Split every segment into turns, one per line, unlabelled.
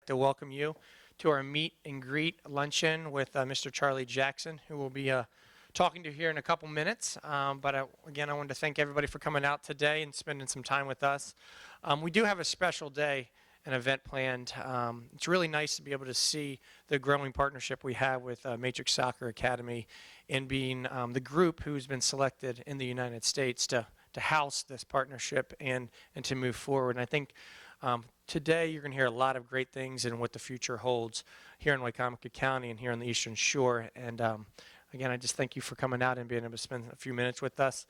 To welcome you to our meet and greet luncheon with Mr. Charlie Jackson, who will be talking to you here in a couple minutes. Again, I wanted to thank everybody for coming out today and spending some time with us. We do have a special day, an event planned. It's really nice to be able to see the growing partnership we have with Matrix Soccer Academy in being the group who's been selected in the United States to house this partnership and to move forward. And I think today you're going to hear a lot of great things and what the future holds here in Wicomico County and here on the Eastern Shore. And again, I just thank you for coming out and being able to spend a few minutes with us.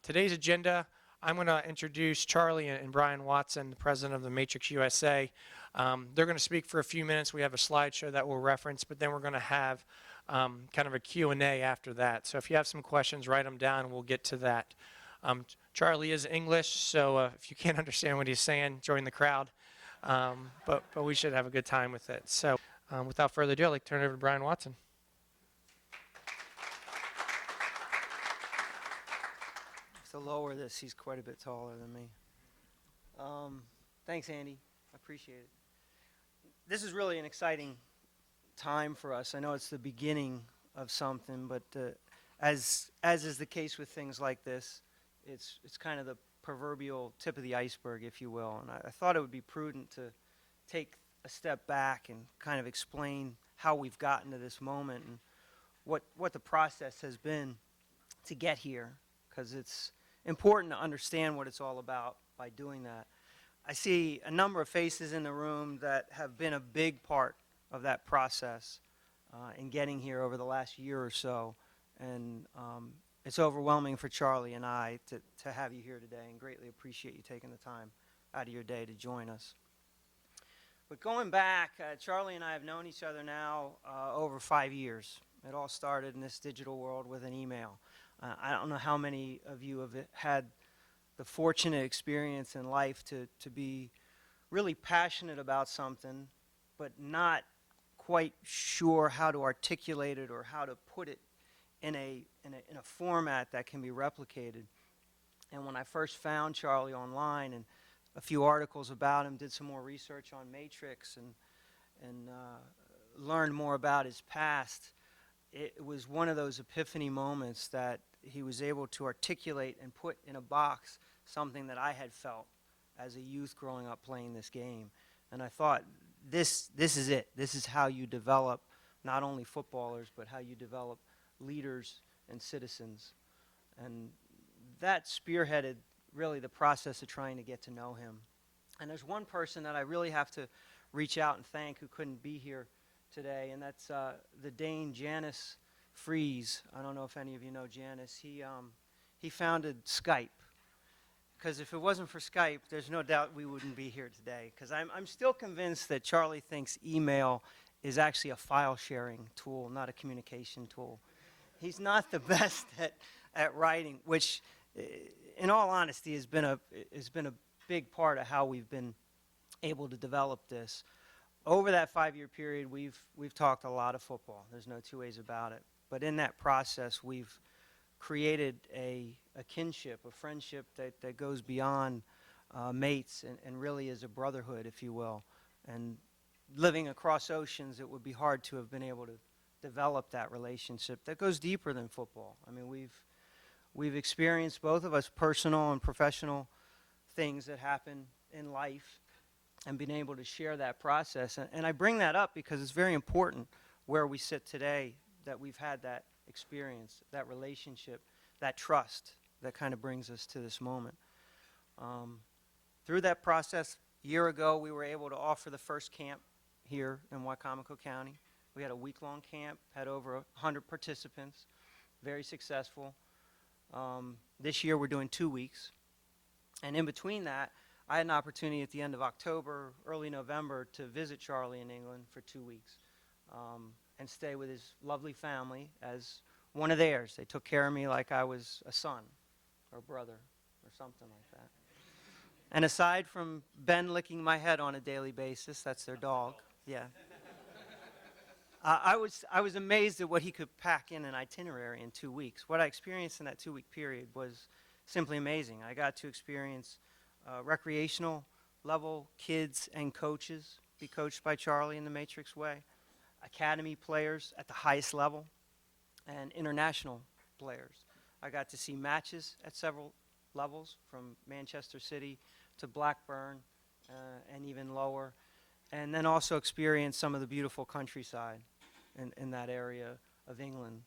Today's agenda, I'm going to introduce Charlie and Brian Watson, the president of the Matrix USA. They're going to speak for a few minutes. We have a slideshow that we'll reference, but then we're going to have kind of a Q&A after that. So if you have some questions, write them down. We'll get to that. Charlie is English, so if you can't understand what he's saying, join the crowd. But we should have a good time with it. So without further ado, I'd like to turn it over to Brian Watson.
To lower this, he's quite a bit taller than me. Thanks, Andy. I appreciate it. This is really an exciting time for us. I know it's the beginning of something, but as is the case with things like this, it's kind of the proverbial tip of the iceberg, if you will. And I thought it would be prudent to take a step back and kind of explain how we've gotten to this moment and what the process has been to get here, because it's important to understand what it's all about by doing that. I see a number of faces in the room that have been a big part of that process in getting here over the last year or so. And it's overwhelming for Charlie and I to have you here today, and greatly appreciate you taking the time out of your day to join us. But going back, Charlie and I have known each other now over 5 years. It all started in this digital world with an email. I don't know how many of you have had the fortunate experience in life to be really passionate about something, but not quite sure how to articulate it or how to put it in a format that can be replicated. And when I first found Charlie online and a few articles about him, did some more research on Matrix and learned more about his past, it was one of those epiphany moments that he was able to articulate and put in a box something that I had felt as a youth growing up playing this game. And I thought, this is it. This is how you develop not only footballers, but how you develop leaders and citizens. And that spearheaded really the process of trying to get to know him. And there's one person that I really have to reach out and thank who couldn't be here today, and that's the Dane Janice Fries. I don't know if any of you know Janice. He founded Skype, because if it wasn't for Skype, there's no doubt we wouldn't be here today, because I'm still convinced that Charlie thinks email is actually a file sharing tool, not a communication tool. He's not the best at writing, which in all honesty has been a big part of how we've been able to develop this. Over that 5-year period, we've talked a lot of football. There's no two ways about it. But in that process, we've created a kinship, a friendship that goes beyond mates and really is a brotherhood, if you will. And living across oceans, it would be hard to have been able to develop that relationship that goes deeper than football. I mean, we've experienced, both of us, personal and professional things that happen in life and been able to share that process. And I bring that up because it's very important where we sit today that we've had that experience, that relationship, that trust that kind of brings us to this moment. Through that process, a year ago, we were able to offer the first camp here in Wicomico County. We had a week-long camp, had over 100 participants, very successful. This year, we're doing 2 weeks. And in between that, I had an opportunity at the end of October, early November, to visit Charlie in England for 2 weeks and stay with his lovely family as one of theirs. They took care of me like I was a son or a brother or something like that. And aside from Ben licking my head on a daily basis, that's their dog, yeah. I was amazed at what he could pack in an itinerary in 2 weeks. What I experienced in that 2-week period was simply amazing. I got to experience recreational level kids and coaches be coached by Charlie in the Matrix way, academy players at the highest level, and international players. I got to see matches at several levels, from Manchester City to Blackburn and even lower, and then also experience some of the beautiful countryside in that area of England.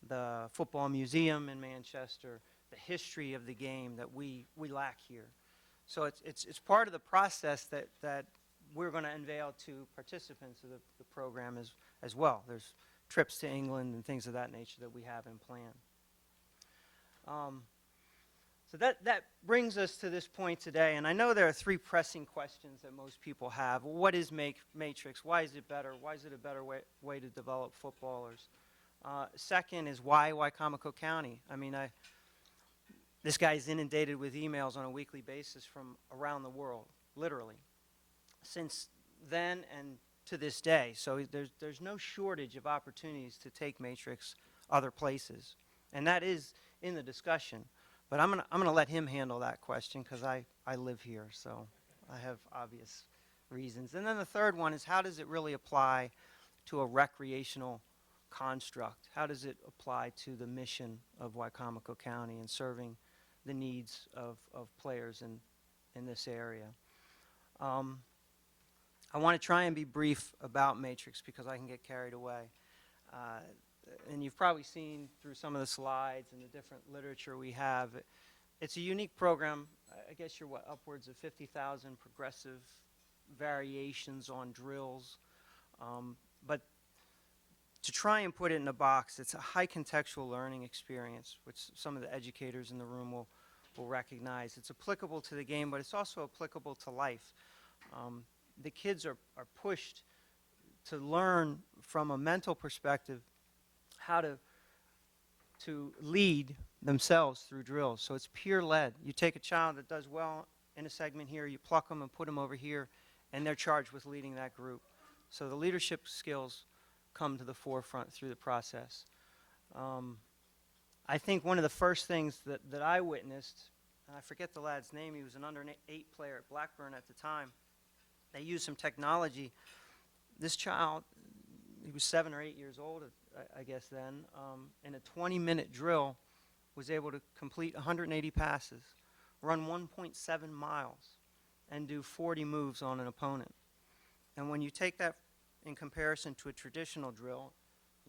The football museum in Manchester, the history of the game that we lack here. So it's part of the process that we're going to unveil to participants of the program as well. There's trips to England and things of that nature that we have in plan. So that brings us to this point today, and I know there are three pressing questions that most people have. Well, what is Matrix? Why is it better? Why is it a better way to develop footballers? Second is why Wicomico County? I mean, this guy is inundated with emails on a weekly basis from around the world, literally, since then and to this day. So there's no shortage of opportunities to take Matrix other places, and that is in the discussion. But I'm gonna let him handle that question because I live here, so I have obvious reasons. And then the third one is, how does it really apply to a recreational construct? How does it apply to the mission of Wicomico County and serving the needs of players in this area? I want to try and be brief about Matrix because I can get carried away. And you've probably seen through some of the slides and the different literature we have, it's a unique program. I guess you're upwards of 50,000 progressive variations on drills. But to try and put it in a box, it's a high contextual learning experience, which some of the educators in the room will recognize. It's applicable to the game, but it's also applicable to life. The kids are pushed to learn from a mental perspective how to lead themselves through drills. So it's peer-led. You take a child that does well in a segment here, you pluck them and put them over here, and they're charged with leading that group. So the leadership skills come to the forefront through the process. I think one of the first things that I witnessed, and I forget the lad's name, he was an under-8 player at Blackburn at the time. They used some technology. This child, he was 7 or 8 years old, I guess then, in a 20-minute drill, was able to complete 180 passes, run 1.7 miles, and do 40 moves on an opponent. And when you take that in comparison to a traditional drill,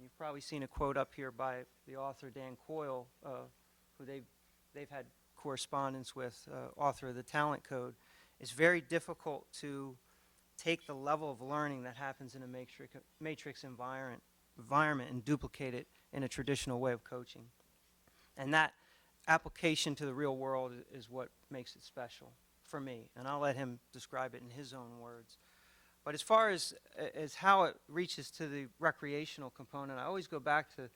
you've probably seen a quote up here by the author Dan Coyle, who they've had correspondence with, author of the Talent Code. It's very difficult to take the level of learning that happens in a matrix environment and duplicate it in a traditional way of coaching. And that application to the real world is what makes it special for me. And I'll let him describe it in his own words. But as far as how it reaches to the recreational component, I always go back to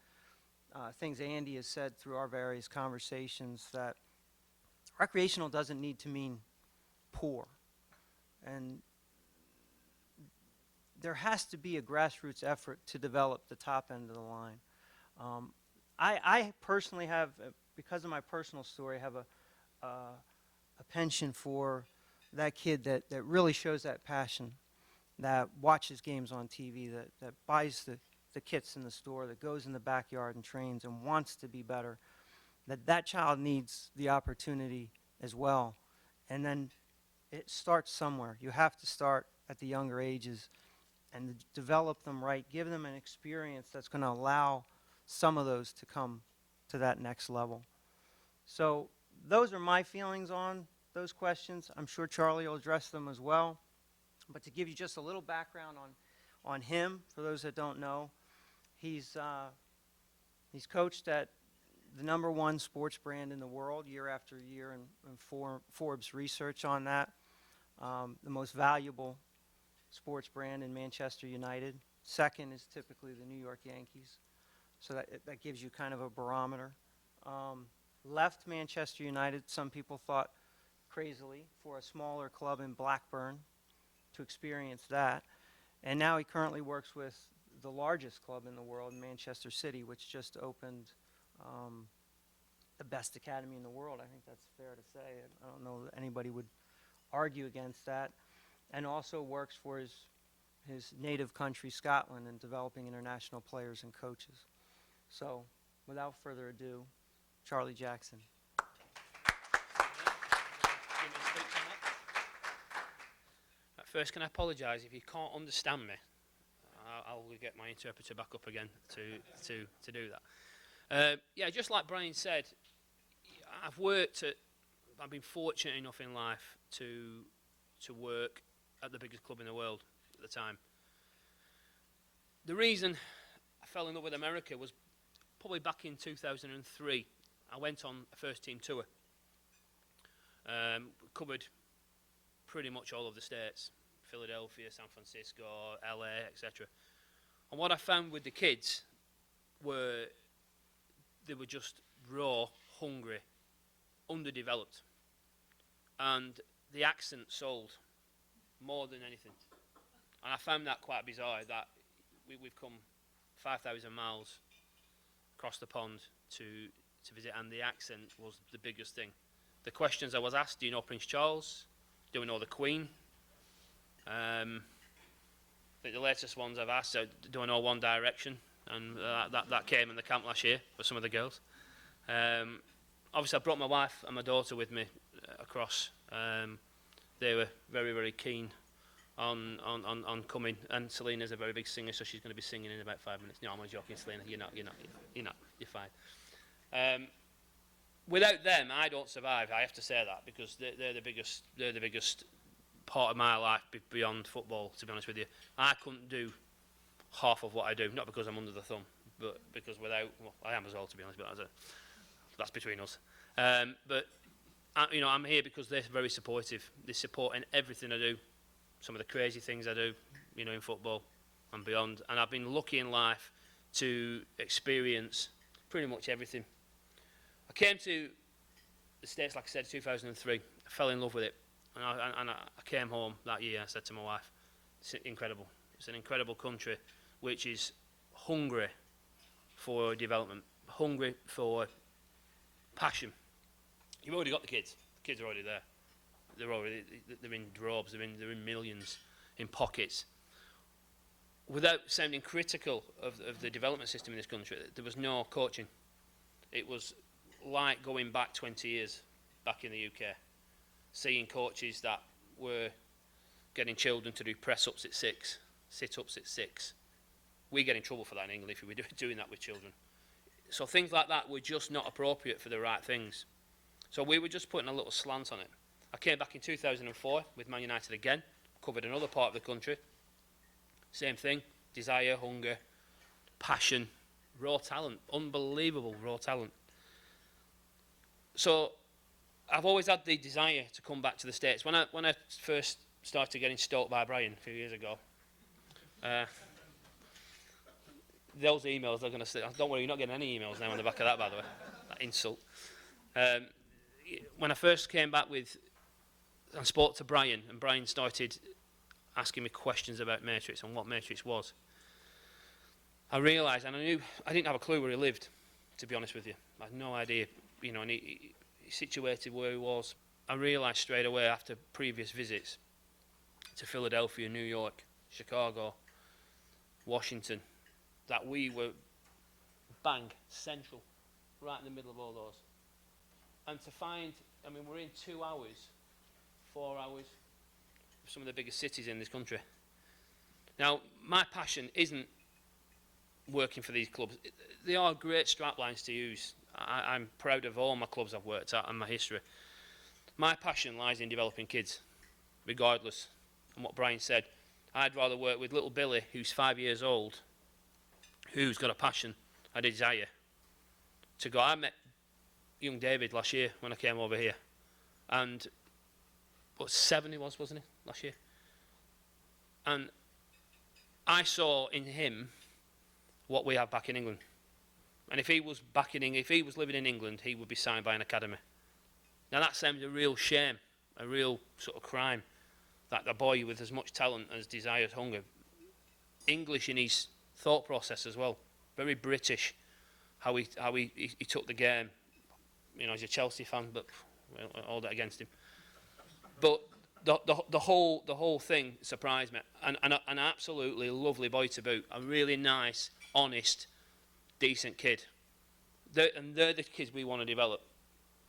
things Andy has said through our various conversations, that recreational doesn't need to mean poor. And there has to be a grassroots effort to develop the top end of the line. I personally have, because of my personal story, have a penchant for that kid that really shows that passion, that watches games on TV, that buys the kits in the store, that goes in the backyard and trains and wants to be better, that child needs the opportunity as well. And then it starts somewhere. You have to start at the younger ages and develop them right, give them an experience that's going to allow some of those to come to that next level. So those are my feelings on those questions. I'm sure Charlie will address them as well. But to give you just a little background on him, for those that don't know, he's coached at the #1 sports brand in the world year after year, and Forbes research on that. The most valuable sports brand in Manchester United. Second is typically the New York Yankees. So that gives you kind of a barometer. Left Manchester United, some people thought crazily, for a smaller club in Blackburn to experience that. And now he currently works with the largest club in the world, Manchester City, which just opened the best academy in the world. I think that's fair to say. I don't know that anybody would argue against that. And also works for his his native country, Scotland, and developing international players and coaches. So, without further ado, Charlie Jackson.
First, can I apologise if you can't understand me? I'll get my interpreter back up again to do that. Yeah, just like Brian said, I've been fortunate enough in life to work at the biggest club in the world at the time. The reason I fell in love with America was probably back in 2003. I went on a first team tour. Covered pretty much all of the states. Philadelphia, San Francisco, LA, etc. And what I found with the kids were they were just raw, hungry, underdeveloped. And the accent sold more than anything. And I found that quite bizarre, that we've come 5,000 miles across the pond to visit, and the accent was the biggest thing. The questions I was asked: do you know Prince Charles? Do we know the Queen? I think the latest ones I've asked are, do I know One Direction? And that came in the camp last year for some of the girls. Obviously, I brought my wife and my daughter with me across. They were very, very keen on coming. And Selena's a very big singer, so she's going to be singing in about 5 minutes. No, I'm only joking, Selena. You're not. You're fine. Without them, I don't survive. I have to say that, because they're the biggest part of my life beyond football. To be honest with you, I couldn't do half of what I do. Not because I'm under the thumb, but because without, well, I am as well, to be honest. But that's between us. But I'm here because they're very supportive. They support in everything I do. Some of the crazy things I do, in football and beyond. And I've been lucky in life to experience pretty much everything. I came to the States, like I said, 2003. I fell in love with it. And I came home that year. I said to my wife, it's incredible. It's an incredible country which is hungry for development, hungry for passion. You've already got the kids. The kids are already there. They're in droves. They're in millions in pockets. Without sounding critical of the development system in this country, there was no coaching. It was like going back 20 years back in the UK, seeing coaches that were getting children to do press-ups at 6, sit-ups at 6. We get in trouble for that in England if we were doing that with children. So things like that were just not appropriate for the right things. So we were just putting a little slant on it. I came back in 2004 with Man United again, covered another part of the country. Same thing, desire, hunger, passion, raw talent, unbelievable raw talent. So I've always had the desire to come back to the States. When I first started getting stalked by Brian a few years ago, those emails are going to say, don't worry, you're not getting any emails now on the back of that, by the way, that insult. When I first came back and spoke to Brian, and Brian started asking me questions about Matrix and what Matrix was, I realised, and I didn't have a clue where he lived, to be honest with you. I had no idea, and he situated where he was. I realised straight away after previous visits to Philadelphia, New York, Chicago, Washington, that we were bang central, right in the middle of all those. And to find, we're in 2 hours, 4 hours of some of the biggest cities in this country. Now, my passion isn't working for these clubs. They are great straplines to use. I'm proud of all my clubs I've worked at and my history. My passion lies in developing kids, regardless. And what Brian said, I'd rather work with little Billy, who's 5 years old, who's got a passion, a desire to go. I met young David last year when I came over here, and 7 he was, wasn't he, last year? And I saw in him what we have back in England. And if he was living in England, he would be signed by an academy. Now that sounds a real shame, a real sort of crime, that a boy with as much talent as desire, hunger, English in his thought process as well, very British, how he took the game. He's a Chelsea fan, but well, all that against him. But the whole thing surprised me, and an absolutely lovely boy to boot, a really nice, honest, decent kid. They're the kids we want to develop.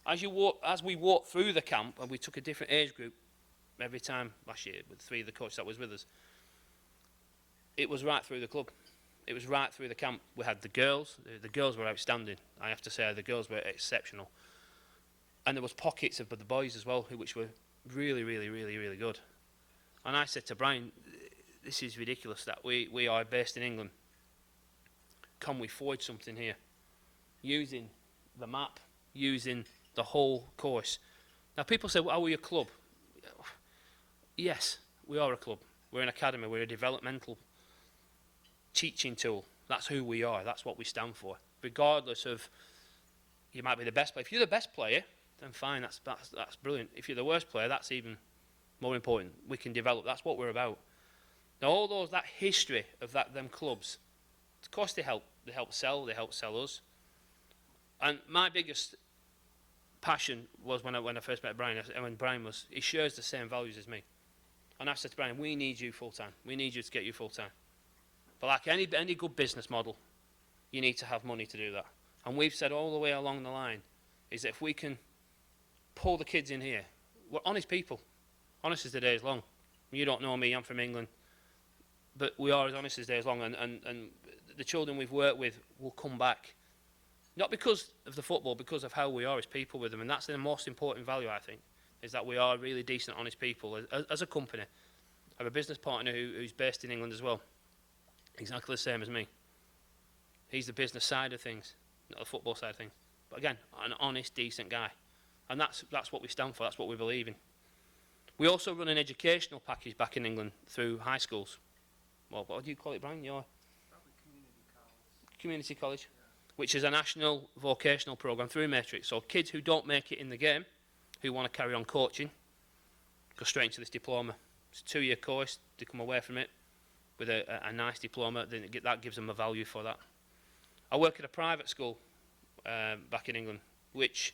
As we walked through the camp, and we took a different age group every time last year with 3 of the coaches that was with us. It was right through the club. It was right through the camp. We had the girls. The girls were outstanding. I have to say, the girls were exceptional. And there was pockets of the boys as well, which were really, really, really, really good. And I said to Brian, this is ridiculous that we are based in England. Can we forge something here? Using the map, using the whole course. Now people say, well, are we a club? Yes, we are a club. We're an academy. We're a developmental teaching tool. That's who we are. That's what we stand for. Regardless of, you might be the best player. If you're the best player, then fine, that's brilliant. If you're the worst player, that's even more important. We can develop. That's what we're about. Now, all that history of them clubs, of course they help sell us. And my biggest passion was when I first met Brian, when Brian he shares the same values as me. And I said to Brian, we need you full time. We need you to get you full time. But like any good business model, you need to have money to do that. And we've said all the way along the line, is that if we can pull the kids in here, we're honest people. Honest as the day is long. You don't know me, I'm from England. But we are as honest as the day is long. And the children we've worked with will come back. Not because of the football, because of how we are as people with them. And that's the most important value, I think, is that we are really decent, honest people. As a company, I have a business partner who's based in England as well. Exactly the same as me. He's the business side of things, not the football side of things. But again, an honest, decent guy. And that's what we stand for, that's what we believe in. We also run an educational package back in England through high schools. Well, what do you call it, Brian? Probably community college. Which is a national vocational programme through Matrix. So kids who don't make it in the game, who want to carry on coaching, go straight into this diploma. It's a 2-year course, they come away from it with a nice diploma, then that gives them a value for that. I work at a private school back in England, which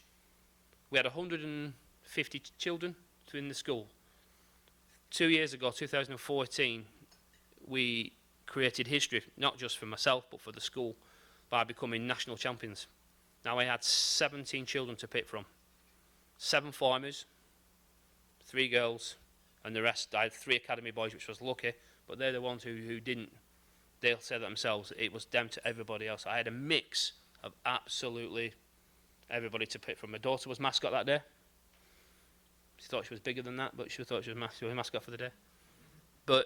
we had 150 children in the school. 2 years ago, 2014, we created history, not just for myself, but for the school, by becoming national champions. Now I had 17 children to pick from. 7 farmers, 3 girls, and the rest, I had 3 academy boys, which was lucky, but they're the ones who didn't. They'll say that themselves. It was down to everybody else. I had a mix of absolutely everybody to pick from. My daughter was mascot that day. She thought she was bigger than that, but she thought she was mascot for the day. But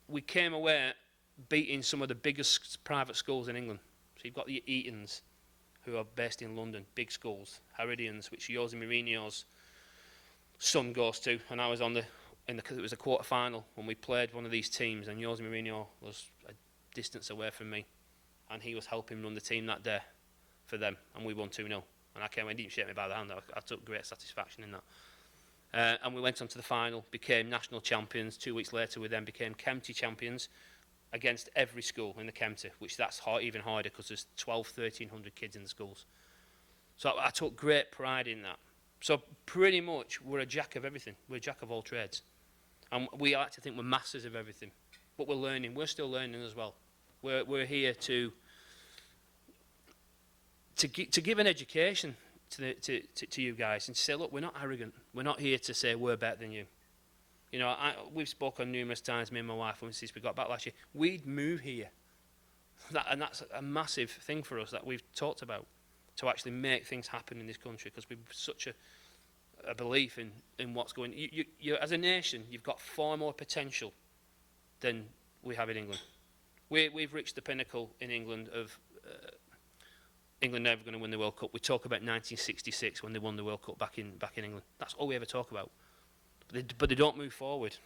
we came away beating some of the biggest private schools in England. So you've got the Eatons, who are based in London, big schools. Haridians, which Jose Mourinho's son goes to, and I was it was a quarter final when we played one of these teams, and Jose Mourinho was a distance away from me, and he was helping run the team that day for them, and we won 2-0. And I came in, he didn't shake me by the hand. I took great satisfaction in that. And we went on to the final, became national champions. 2 weeks later, we then became county champions against every school in the county, which that's even harder because there's 1,300 kids in the schools. So I took great pride in that. So pretty much we're a jack of everything. We're a jack of all trades. And we like to think we're masters of everything. But we're learning. We're still learning as well. We're here to give an education to you guys and to say, look, we're not arrogant. We're not here to say we're better than you. You know, we've spoken numerous times, me and my wife, since we got back last year. We'd move here. And that's a massive thing for us that we've talked about, to actually make things happen in this country, because we've such a belief in what's going on. You, as a nation, you've got far more potential than we have in England. We've reached the pinnacle in England of England never going to win the World Cup. We talk about 1966 when they won the World Cup back in England. That's all we ever talk about. But they don't move forward.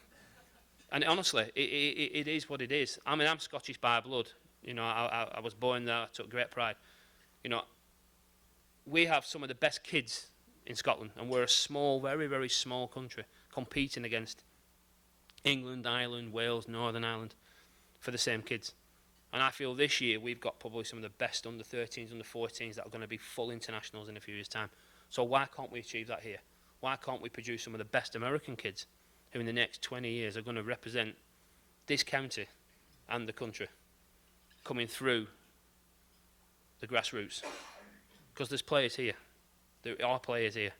And honestly, it is what it is. I mean, I'm Scottish by blood. You know, I was born there. I took great pride. You know, we have some of the best kids in Scotland, and we're a small, very, very small country competing against England, Ireland, Wales, Northern Ireland for the same kids. And I feel this year we've got probably some of the best under-13s, under-14s that are going to be full internationals in a few years' time. So why can't we achieve that here? Why can't we produce some of the best American kids who in the next 20 years are going to represent this county and the country coming through the grassroots. Because there's players here. There are players here.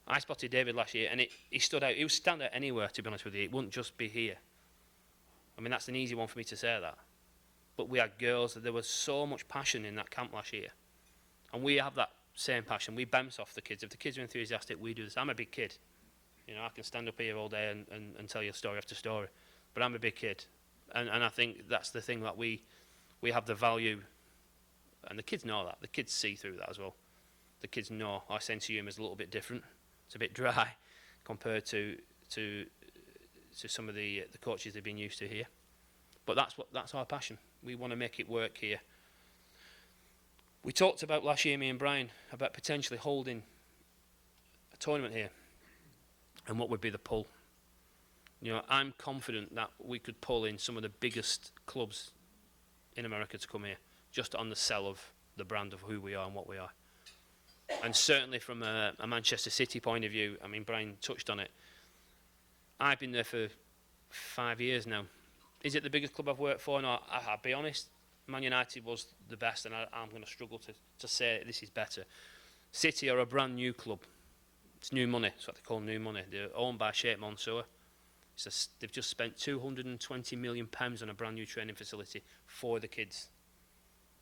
I spotted David last year, and he stood out. He would stand out anywhere, to be honest with you. It wouldn't just be here. I mean, that's an easy one for me to say that. But we had girls. There was so much passion in that camp last year. And we have that same passion. We bounce off the kids. If the kids are enthusiastic, we do this. I'm a big kid. You know, I can stand up here all day and tell you story after story. But I'm a big kid. And I think that's the thing, that we have the value. And the kids know that. The kids see through that as well. The kids know our sense of humour is a little bit different. It's a bit dry compared to some of the coaches they've been used to here. But that's our passion. We want to make it work here. We talked about last year, me and Brian, about potentially holding a tournament here, and what would be the pull. You know, I'm confident that we could pull in some of the biggest clubs in America to come here, just on the sell of the brand of who we are and what we are. And certainly from a Manchester City point of view, I mean, Brian touched on it. I've been there for 5 years now. Is it the biggest club I've worked for? No, I'll be honest. Man United was the best, and I'm going to struggle to say this is better. City are a brand new club. It's new money. It's what they call new money. They're owned by Sheikh Mansour. They've just spent £220 million on a brand new training facility for the kids,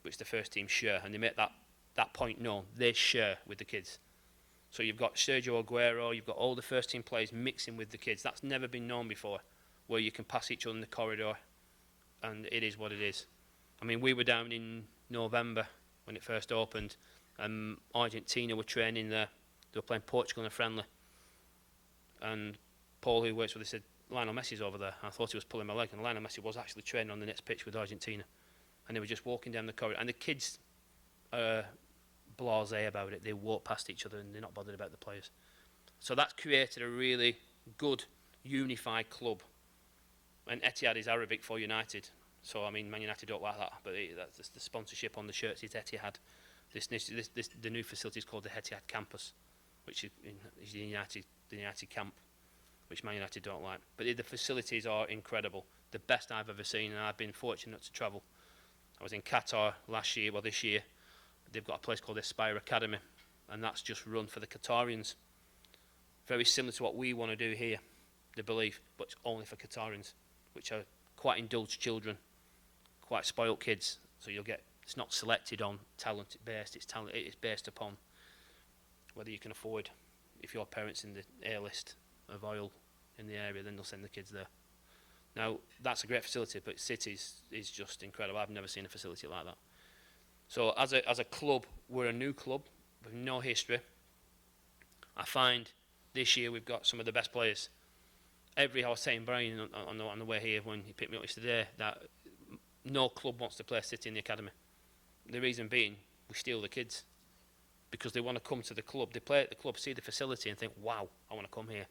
which the first team share, and they make that point known. They share with the kids. So you've got Sergio Aguero, you've got all the first team players mixing with the kids. That's never been known before, where you can pass each other in the corridor, and it is what it is. I mean, we were down in November when it first opened, and Argentina were training there. They were playing Portugal in a friendly, and Paul, who works with us, said, Lionel Messi's over there. I thought he was pulling my leg, and Lionel Messi was actually training on the next pitch with Argentina. And they were just walking down the corridor, and the kids are blasé about it. They walk past each other and they're not bothered about the players. So that's created a really good, unified club. And Etihad is Arabic for United. So, I mean, Man United don't like that, but that's the sponsorship on the shirts is Etihad. The new facility is called the Etihad Campus, which is the United camp, which Man United don't like. But the facilities are incredible. The best I've ever seen, and I've been fortunate to travel. I was in Qatar this year. They've got a place called Aspire Academy, and that's just run for the Qatarians. Very similar to what we want to do here, the belief, but it's only for Qatarians, which are quite indulged children, quite spoilt kids. So it's not selected on talent based, it's based upon whether you can afford, if your parents in the A list of oil in the area, then they'll send the kids there. Now, that's a great facility, but City's is just incredible. I've never seen a facility like that. So as a club, we're a new club with no history. I find this year we've got some of the best players. I was saying Brian on the way here when he picked me up yesterday that no club wants to play City in the academy. The reason being, we steal the kids because they want to come to the club. They play at the club, see the facility and think, wow, I want to come here.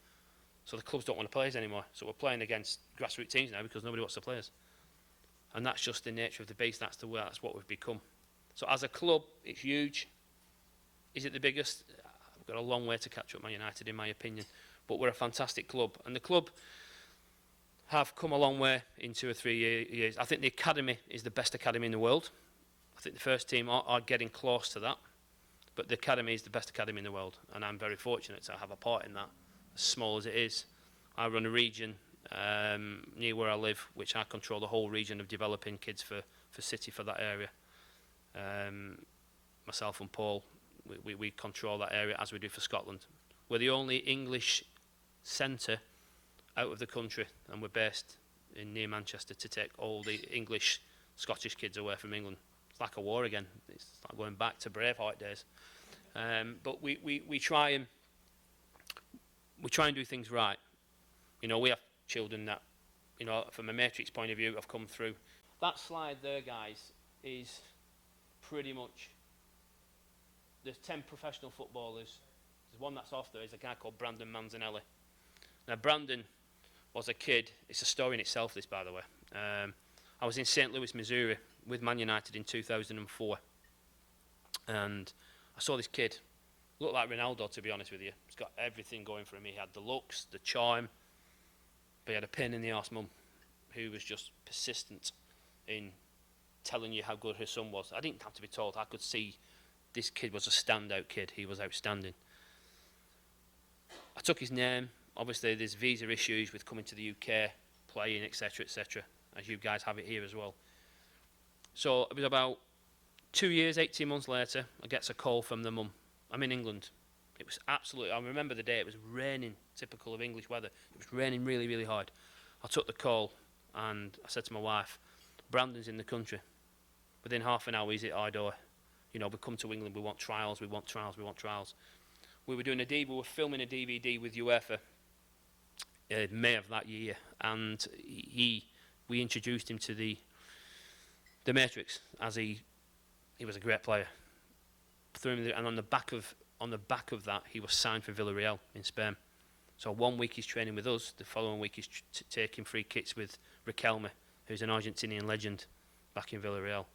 So the clubs don't want to play us anymore. So we're playing against grassroots teams now because nobody wants to play us. And that's just the nature of the beast. That's what we've become. So as a club, it's huge. Is it the biggest? We've got a long way to catch up Man United, in my opinion. But we're a fantastic club. And the club have come a long way in 2 or 3 years. I think the academy is the best academy in the world. I think the first team are getting close to that. But the academy is the best academy in the world. And I'm very fortunate to have a part in that, as small as it is. I run a region near where I live, which I control the whole region of developing kids for City for that area. Myself and Paul, we control that area as we do for Scotland. We're the only English centre out of the country, and we're based near Manchester to take all the English, Scottish kids away from England. It's like a war again. It's like going back to Braveheart days. But we try and do things right. You know, we have children that, you know, from a matrix point of view, have come through. That slide there, guys, is pretty much, there's 10 professional footballers. There's one that's off there, is a guy called Brandon Manzanelli. Now, Brandon was a kid. It's a story in itself, this, by the way. I was in St. Louis, Missouri, with Man United in 2004. And I saw this kid. Looked like Ronaldo, to be honest with you. He's got everything going for him. He had the looks, the charm. But he had a pain in the arse mum who was just persistent in telling you how good her son was. I didn't have to be told. I could see this kid was a standout kid. He was outstanding. I took his name. Obviously, there's visa issues with coming to the UK, playing, etc., etc., as you guys have it here as well. So it was about 2 years, 18 months later, I get a call from the mum. I'm in England. It was absolutely, I remember the day, it was raining, typical of English weather. It was raining really, really hard. I took the call and I said to my wife, Brandon's in the country. Within half an hour, he's at our door. You know, we come to England, we want trials, we want trials, we want trials. We were we were filming a DVD with UEFA in May of that year, and we introduced him to the Matrix, as he was a great player. Threw him, and on the back of that, he was signed for Villarreal in Spain. So 1 week he's training with us. The following week he's taking free kits with Riquelme, who's an Argentinian legend back in Villarreal.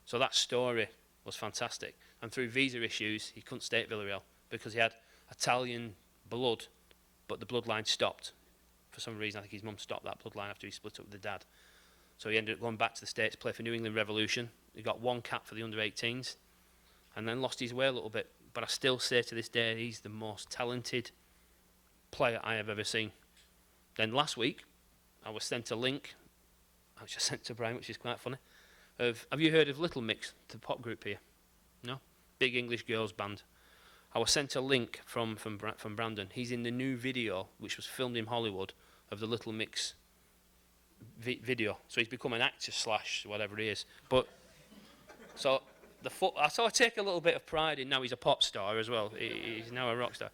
So that story was fantastic. And through visa issues, he couldn't stay at Villarreal because he had Italian blood, but the bloodline stopped. For some reason, I think his mum stopped that bloodline after he split up with the dad. So he ended up going back to the States, play for New England Revolution. He got 1 cap for the under-18s, and then lost his way a little bit. But I still say to this day, he's the most talented player I have ever seen. Then last week, I was sent a link, which I sent to Brian, which is quite funny, have you heard of Little Mix, the pop group here? No? Big English girls band. I was sent a link from Brandon. He's in the new video, which was filmed in Hollywood, of the Little Mix video. So he's become an actor / whatever he is. But so I take a little bit of pride in now he's a pop star as well. He's now a rock star.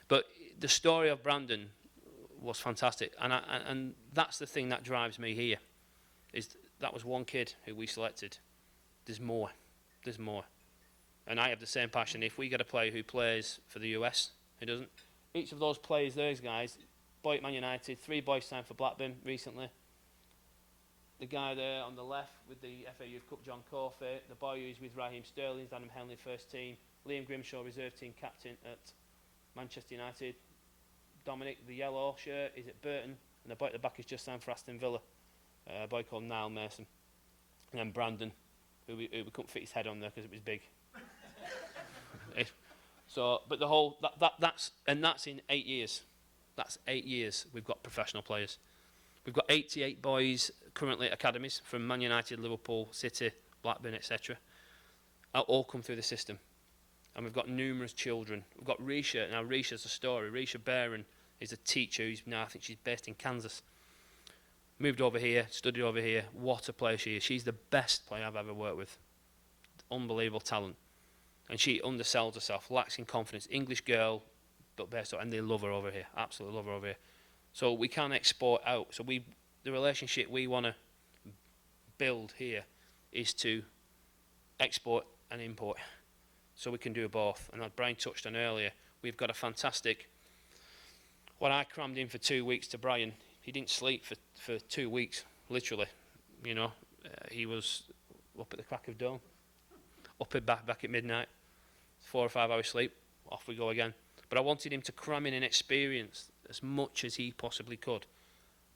But the story of Brandon was fantastic, and that's the thing that drives me here. Is that was one kid who we selected. There's more. And I have the same passion. If we get a player who plays for the US, who doesn't, each of those players, those guys, boy at Man United, 3 boys signed for Blackburn recently. The guy there on the left with the FA Youth Cup, John Corfey, the boy who's with Raheem Sterling, Adam Henley first team, Liam Grimshaw, reserve team captain at Manchester United, Dominic, the yellow shirt, is at Burton, and the boy at the back is just signed for Aston Villa, a boy called Niall Mason, and then Brandon, who we couldn't fit his head on there because it was big. So, but the whole that's in 8 years. That's 8 years we've got professional players. We've got 88 boys currently at academies from Man United, Liverpool, City, Blackburn, etc. All come through the system. And we've got numerous children. We've got Risha. Now, Risha's a story. Risha Barron is a teacher who's now, I think she's based in Kansas. Moved over here, studied over here. What a player she is. She's the best player I've ever worked with. Unbelievable talent. And she undersells herself, lacks in confidence. English girl, but based on, and they love her over here. Absolutely love her over here. So we can export out. So the relationship we want to build here is to export and import. So we can do both. And as Brian touched on earlier, we've got a fantastic, what I crammed in for 2 weeks to Brian. He didn't sleep for 2 weeks, literally. You know, he was up at the crack of dawn, up at back at midnight, 4 or 5 hours sleep, off we go again. But I wanted him to cram in an experience as much as he possibly could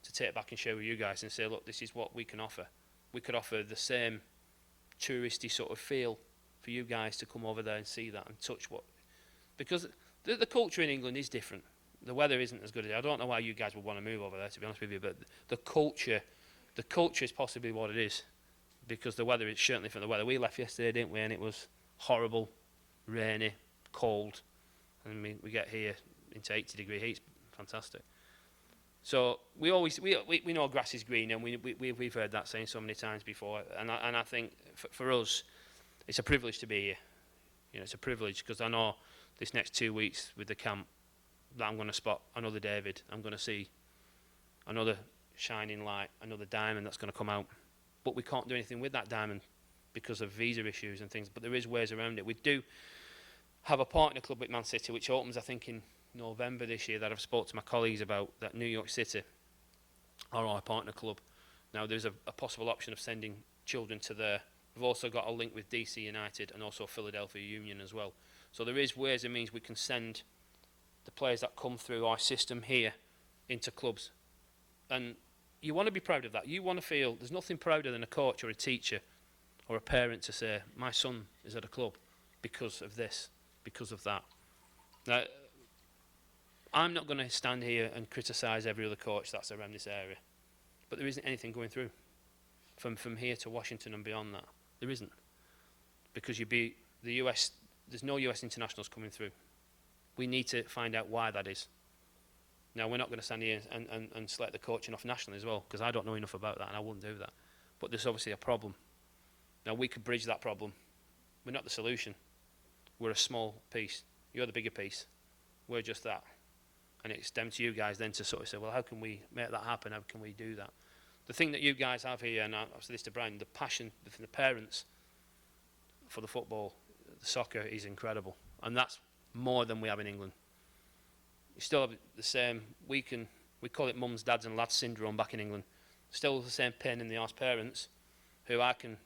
to take back and share with you guys and say, look, this is what we can offer. We could offer the same touristy sort of feel for you guys to come over there and see that and touch what, because the culture in England is different. The weather isn't as good as, I don't know why you guys would want to move over there, to be honest with you, but the culture is possibly what it is, because the weather is certainly from the weather. We left yesterday, didn't we, and it was horrible, rainy, cold, and we get here into 80-degree heat. It's fantastic. So we know grass is green, and we've heard that saying so many times before, and I think for us, it's a privilege to be here. You know, it's a privilege, because I know this next 2 weeks with the camp that I'm going to spot another David. I'm going to see another shining light, another diamond that's going to come out. But we can't do anything with that diamond because of visa issues and things. But there is ways around it. We do have a partner club with Man City, which opens, I think, in November this year, that I've spoke to my colleagues about, that New York City are our partner club. Now, there's a possible option of sending children to there. We've also got a link with DC United and also Philadelphia Union as well. So there is ways and means we can send the players that come through our system here into clubs And you want to be proud of that. You want to feel there's nothing prouder than a coach or a teacher or a parent to say, my son is at a club because of this, because of that. Now, I'm not going to stand here and criticise every other coach that's around this area. But there isn't anything going through from here to Washington and beyond that. There isn't. Because the US, there's no US internationals coming through. We need to find out why that is. Now, we're not going to stand here and select the coaching off nationally as well, because I don't know enough about that and I wouldn't do that. But there's obviously a problem. Now, we could bridge that problem. We're not the solution. We're a small piece. You're the bigger piece. We're just that. And it's down to you guys then to sort of say, well, how can we make that happen? How can we do that? The thing that you guys have here, and I've said this to Brian, the passion from the parents for the football, the soccer is incredible. And that's more than we have in England. You still have the same, we call it mums, dads and lads syndrome back in England. Still the same pain in the arse parents who I can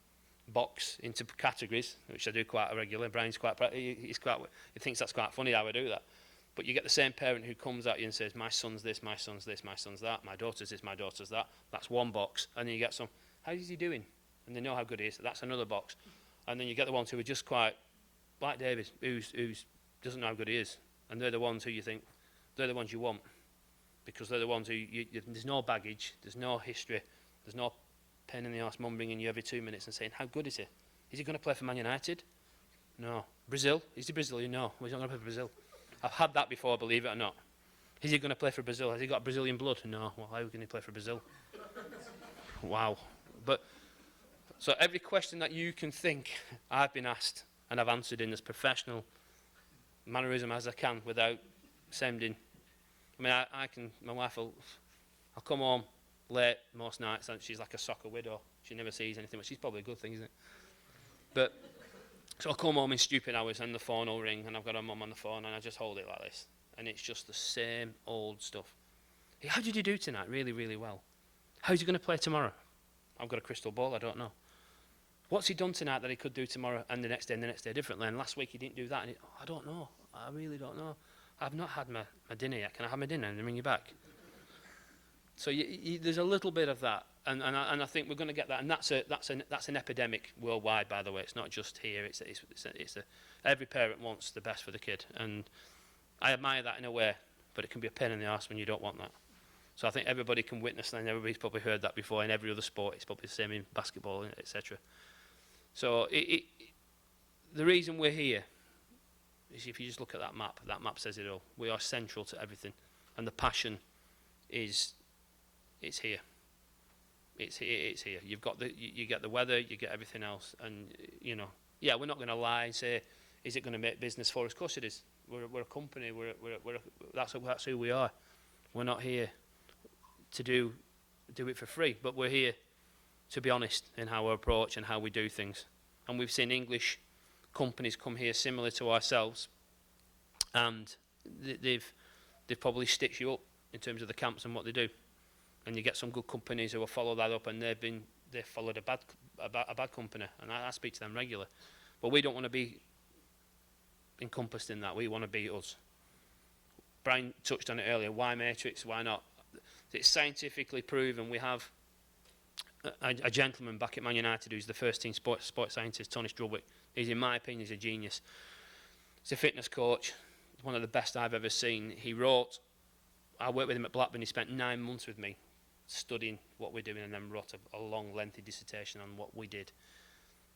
box into categories, which I do quite regularly. Brian's he thinks that's quite funny how I do that. But you get the same parent who comes at you and says, my son's this, my son's this, my son's that, my daughter's this, my daughter's that. That's one box. And then you get some, how is he doing? And they know how good he is. That's another box. And then you get the ones who are just quite, like David, who's doesn't know how good he is. And they're the ones who you think, they're the ones you want. Because they're the ones who, there's no baggage, there's no history, there's no pain in the arse mum ringing you every 2 minutes and saying, how good is he? Is he going to play for Man United? No. Brazil? Is he Brazilian? No. Well, he's not going to play for Brazil. I've had that before, believe it or not. Is he going to play for Brazil? Has he got Brazilian blood? No. Well, how can he play for Brazil? Wow. But so every question that you can think, I've been asked and I've answered in as professional mannerism as I can without sounding. I mean, I can. My wife I'll come home late most nights, and she's like a soccer widow. She never sees anything, which is probably a good thing, isn't it? But so I'll come home in stupid hours and the phone will ring and I've got her mum on the phone and I just hold it like this. And it's just the same old stuff. Hey, how did you do tonight? Really, really well. How's he going to play tomorrow? I've got a crystal ball, I don't know. What's he done tonight that he could do tomorrow and the next day differently? And last week he didn't do that. And I don't know. I really don't know. I've not had my dinner yet. Can I have my dinner and then ring you back? So there's a little bit of that. And I think we're going to get that, and that's an epidemic worldwide, by the way. It's not just here. Every parent wants the best for the kid, and I admire that in a way. But it can be a pain in the arse when you don't want that. So I think everybody can witness that, and everybody's probably heard that before. In every other sport, it's probably the same in basketball, etc. So the reason we're here is if you just look at that map says it all. We are central to everything, and the passion it's here. It's here. You've got you get the weather, you get everything else, and we're not going to lie and say, is it going to make business for us? Of course it is. We're a company. That's who we are. We're not here to do it for free, but we're here to be honest in how we approach and how we do things. And we've seen English companies come here similar to ourselves, and they've probably stitched you up in terms of the camps and what they do. And you get some good companies who will follow that up, and they've followed a bad company, and I speak to them regularly. But we don't want to be encompassed in that. We want to be us. Brian touched on it earlier. Why Matrix? Why not? It's scientifically proven. We have a gentleman back at Man United who's the first team sports scientist, Tony Strudwick. He's, in my opinion, he's a genius. He's a fitness coach. He's one of the best I've ever seen. I worked with him at Blackburn. He spent 9 months with me studying what we're doing, and then wrote a long, lengthy dissertation on what we did.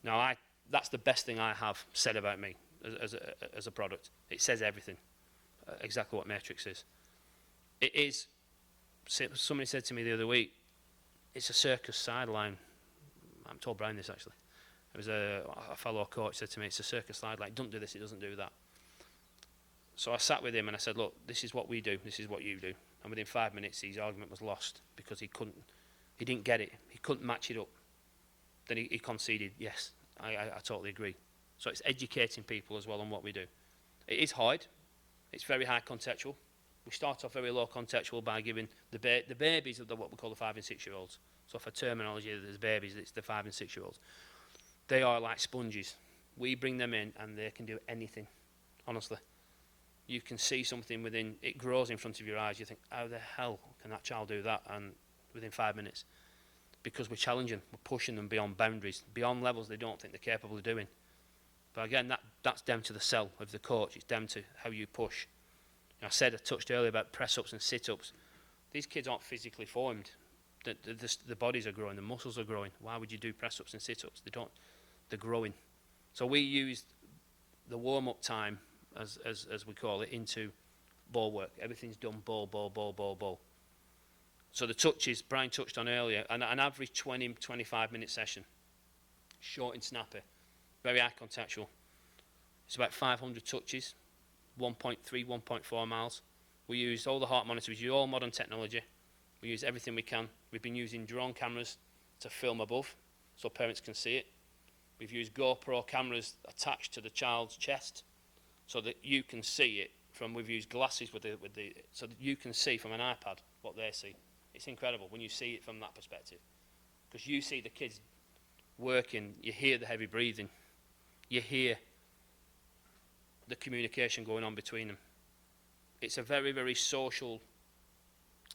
Now, that's the best thing I have said about me as a product. It says everything, exactly what Matrix is. It is, somebody said to me the other week, it's a circus sideline. I told Brian this actually. It was a fellow coach said to me, it's a circus sideline. Don't do this, it doesn't do that. So I sat with him and I said, look, this is what we do, this is what you do. And within 5 minutes, his argument was lost because he didn't get it. He couldn't match it up. Then he conceded, yes, I totally agree. So it's educating people as well on what we do. It is hard. It's very high contextual. We start off very low contextual by giving the babies of what we call the 5 and 6 year olds. So for terminology, there's babies, it's the 5 and 6 year olds. They are like sponges. We bring them in and they can do anything, honestly. You can see something it grows in front of your eyes. You think, how the hell can that child do that? And within 5 minutes, because we're challenging, we're pushing them beyond boundaries, beyond levels they don't think they're capable of doing. But again, that's down to the cell of the coach. It's down to how you push. I touched earlier about press-ups and sit-ups. These kids aren't physically formed. The bodies are growing, the muscles are growing. Why would you do press-ups and sit-ups? They're growing. So we used the warm-up time, as we call it, into ball work. Everything's done ball, ball, ball, ball, ball. So the touches, Brian touched on earlier, an average 20, 25-minute session. Short and snappy, very eye contactual. It's about 500 touches, 1.3, 1.4 miles. We use all the heart monitors, we use all modern technology. We use everything we can. We've been using drone cameras to film above so parents can see it. We've used GoPro cameras attached to the child's chest so that you can see it we've used glasses so that you can see from an iPad what they see. It's incredible when you see it from that perspective, because you see the kids working, you hear the heavy breathing, you hear the communication going on between them. It's a very, very social,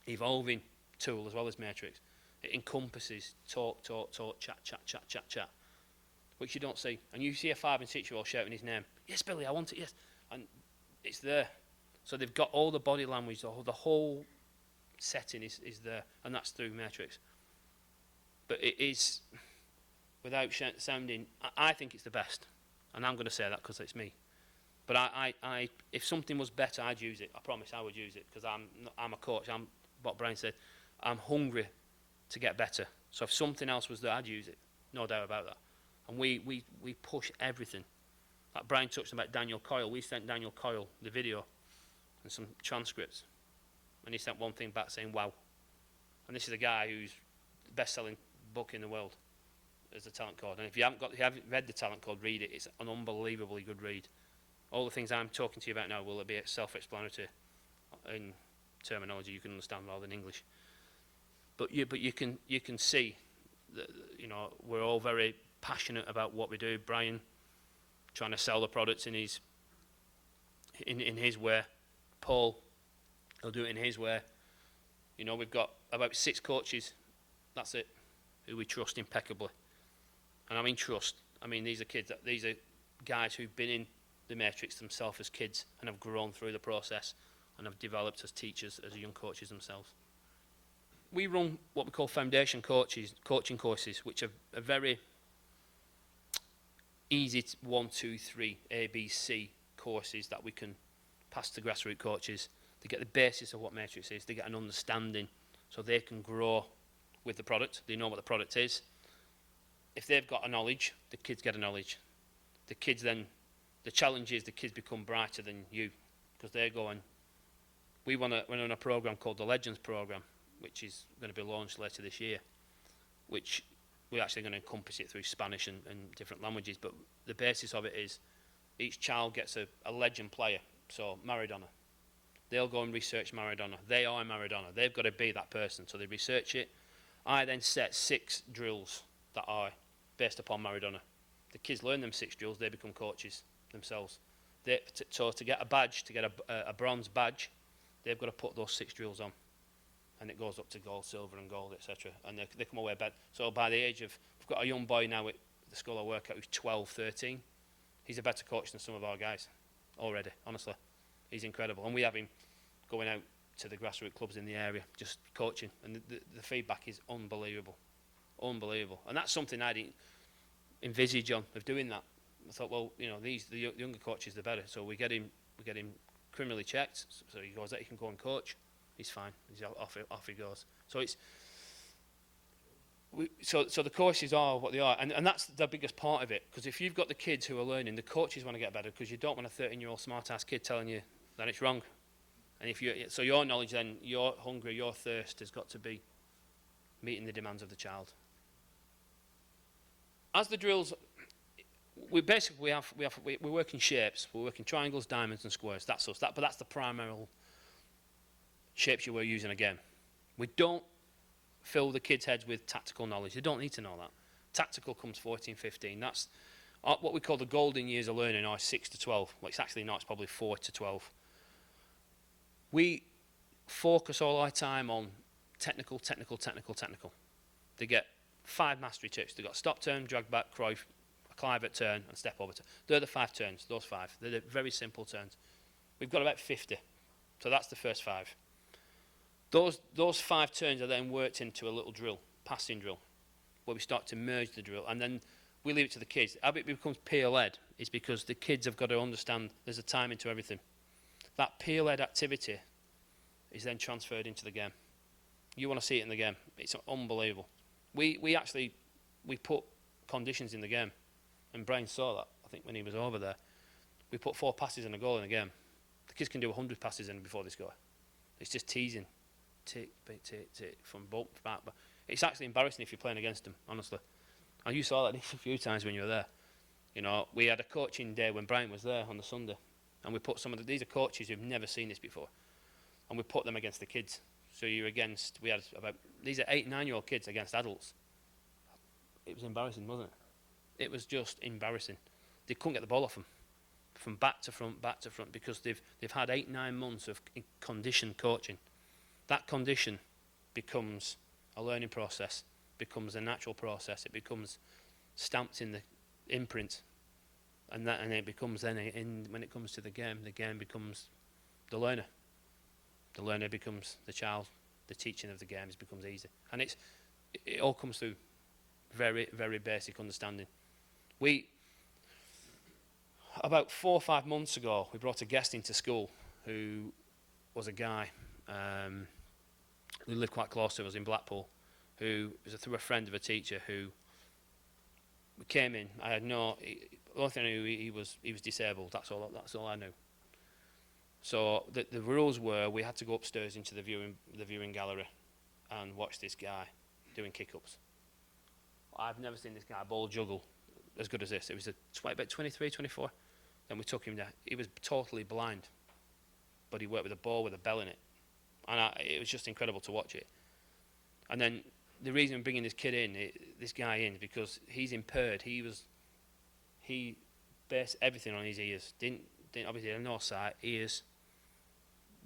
evolving tool as well as Matrix. It encompasses talk, chat, which you don't see. And you see a 5 and 6 year old shouting his name, yes Billy, I want it, yes, and it's there. So they've got all the body language, the whole setting is there, and that's through Matrix. But it is, without sounding, I think it's the best, and I'm going to say that because it's me. But I, if something was better, I'd use it. I promise I would use it, because I'm a coach. I'm what Brian said. I'm hungry to get better. So if something else was there, I'd use it. No doubt about that. And we push everything. Like Brian touched about Daniel Coyle. We sent Daniel Coyle the video and some transcripts, and he sent one thing back saying, wow. And this is a guy who's the best-selling book in the world as a talent code. And if you haven't read the talent code, read it. It's an unbelievably good read. All the things I'm talking to you about now will be self-explanatory in terminology you can understand rather than English. But you can see that, you know, we're all very passionate about what we do. Brian trying to sell the products in his way. Paul will do it in his way. You know, we've got about 6 coaches, that's it, who we trust impeccably. And I mean trust. I mean these are guys who've been in the Matrix themselves as kids and have grown through the process and have developed as teachers, as young coaches themselves. We run what we call foundation coaching courses, which are very easy 1, 2, 3 ABC courses that we can pass to grassroots coaches. They get the basis of what Matrix is, they get an understanding so they can grow with the product, they know what the product is. If they've got a knowledge, the kids get a knowledge. The challenge is the kids become brighter than you, because they're going, we're on a program called the Legends Program, which is going to be launched later this year, which we're actually going to encompass it through Spanish and different languages, but the basis of it is each child gets a legend player. So Maradona, they'll go and research Maradona. They are Maradona. They've got to be that person, so they research it. I then set 6 drills that are based upon Maradona. The kids learn them 6 drills, they become coaches themselves. So to get a badge, to get a bronze badge, they've got to put those 6 drills on. And it goes up to gold, silver and gold, etc. And they come away better. So by the age of, we've got a young boy now at the school I work at who's 12, 13. He's a better coach than some of our guys already, honestly. He's incredible. And we have him going out to the grassroots clubs in the area, just coaching. And the feedback is unbelievable. Unbelievable. And that's something I didn't envisage of doing that. I thought, well, you know, the younger coaches, the better. So we get him criminally checked, so he goes that he can go and coach. He's fine. He's off he goes. So so the courses are what they are, and that's the biggest part of it. Because if you've got the kids who are learning, the coaches want to get better, because you don't want a 13-year-old smart-ass kid telling you that it's wrong. And so your knowledge, then your hunger, your thirst has got to be meeting the demands of the child. As the drills, we work in shapes. We work in triangles, diamonds, and squares. That's us. But that's the primary shapes you were using again. We don't fill the kids' heads with tactical knowledge. They don't need to know that. Tactical comes 14, 15. That's what we call the golden years of learning, are 6 to 12. Well, it's actually not. It's probably 4 to 12. We focus all our time on technical. They get 5 mastery tricks. They've got stop turn, drag back, Cruyff, a Clive at turn, and step over turn. They're the 5 turns, those 5. They're the very simple turns. We've got about 50. So that's the first 5. Those 5 turns are then worked into a little drill, passing drill, where we start to merge the drill. And then we leave it to the kids. How it becomes peer-led is because the kids have got to understand there's a timing to everything. That peer-led activity is then transferred into the game. You want to see it in the game. It's unbelievable. We put conditions in the game, and Brian saw that, I think, when he was over there. We put 4 passes and a goal in the game. The kids can do 100 passes in before they score. It's just teasing, tick, from both back. But it's actually embarrassing if you're playing against them, honestly. And you saw that a few times when you were there. You know, we had a coaching day when Brian was there on the Sunday, and we put these are coaches who've never seen this before, and we put them against the kids. So we had these are 8, 9-year-old kids against adults. It was embarrassing, wasn't it? It was just embarrassing. They couldn't get the ball off them from back to front, because they've had 8, 9 months of conditioned coaching. That condition becomes a learning process, becomes a natural process. It becomes stamped in the imprint, and it becomes then when it comes to the game becomes the learner. The learner becomes the child. The teaching of the games becomes easy, and it all comes through very, very basic understanding. About 4 or 5 months ago, we brought a guest into school who was a guy who lived quite close to us in Blackpool, who was through a friend of a teacher who came in. The only thing I knew, he was disabled. That's all I knew. So the rules were we had to go upstairs into the viewing gallery and watch this guy doing kick-ups. I've never seen this guy ball juggle as good as this. It was about 23, 24. Then we took him down. He was totally blind, but he worked with a ball with a bell in it. And it was just incredible to watch it. And then the reason I'm bringing this guy in, because he's impaired. He based everything on his ears. Didn't obviously have no sight, ears,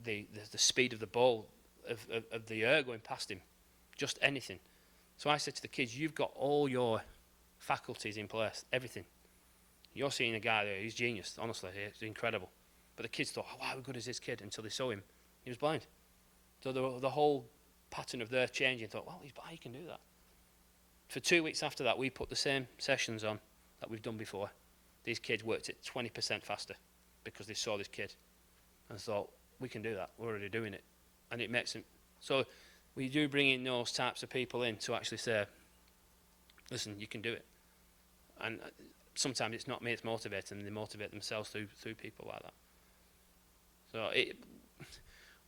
the speed of the ball, of the air going past him, just anything. So I said to the kids, you've got all your faculties in place, everything. You're seeing a guy there, he's genius, honestly, it's incredible. But the kids thought, oh, how good is this kid? Until they saw him, he was blind. So the whole pattern of their changing, thought, well, he's blind, he can do that. For 2 weeks after that, we put the same sessions on that we've done before. These kids worked it 20% faster because they saw this kid and thought, we can do that, we're already doing it. And it makes them, so we do bring in those types of people in to actually say, listen, you can do it. And sometimes it's not me, it's motivating them. They motivate themselves through people like that. So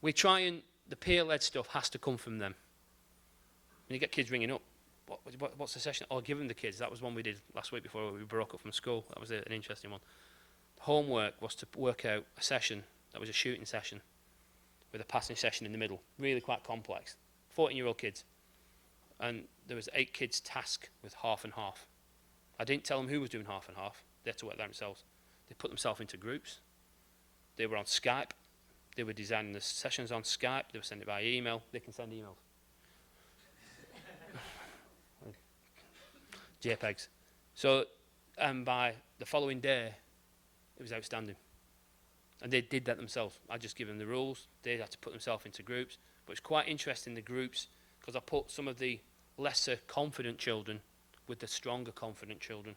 we try, and the peer-led stuff has to come from them. When you get kids ringing up, what's the session? Oh, give them the kids. That was one we did last week before we broke up from school. That was an interesting one. Homework was to work out a session that was a shooting session with a passing session in the middle. Really quite complex. 14-year-old kids. And there was 8 kids tasked with half and half. I didn't tell them who was doing half and half. They had to work that themselves. They put themselves into groups. They were on Skype. They were designing the sessions on Skype. They were sending it by email. They can send emails. JPEGs. So, and by the following day, it was outstanding. And they did that themselves. I just give them the rules. They had to put themselves into groups. But it's quite interesting, the groups, because I put some of the lesser confident children with the stronger confident children,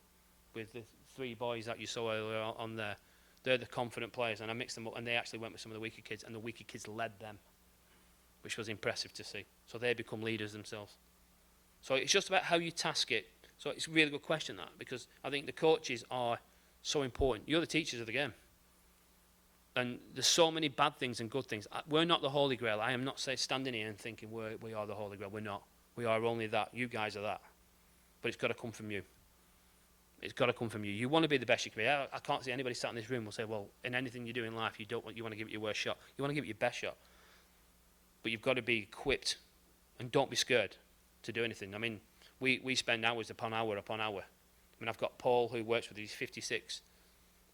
with the 3 boys that you saw earlier on there. They're the confident players, and I mixed them up, and they actually went with some of the weaker kids, and the weaker kids led them, which was impressive to see. So they become leaders themselves. So it's just about how you task it. So it's a really good question, that, because I think the coaches are so important. You're the teachers of the game. And there's so many bad things and good things. We're not the Holy Grail. I am not standing here and thinking we are the Holy Grail. We're not. We are only that. You guys are that. But it's got to come from you. It's got to come from you. You want to be the best you can be. I can't see anybody sat in this room will say, well, in anything you do in life, you want to give it your worst shot. You want to give it your best shot. But you've got to be equipped, and don't be scared to do anything. I mean, we spend hours upon hour upon hour. I mean, I've got Paul who works with, he's 56,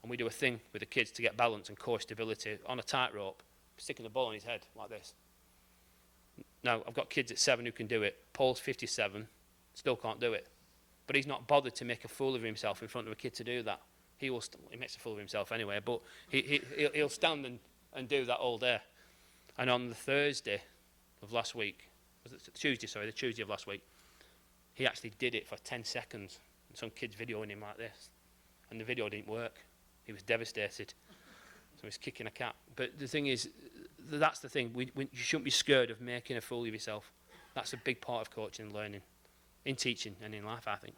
and we do a thing with the kids to get balance and core stability on a tightrope, sticking the ball on his head like this. Now, I've got kids at 7 who can do it. Paul's 57, still can't do it. But he's not bothered to make a fool of himself in front of a kid to do that. He makes a fool of himself anyway, but he'll stand and do that all day. And on the Thursday of last week, was it Tuesday, sorry, the Tuesday of last week, he actually did it for 10 seconds. And some kid's videoing him like this. And the video didn't work. He was devastated. So he's kicking a cat. But the thing is, that's the thing. You shouldn't be scared of making a fool of yourself. That's a big part of coaching and learning, in teaching and in life, I think.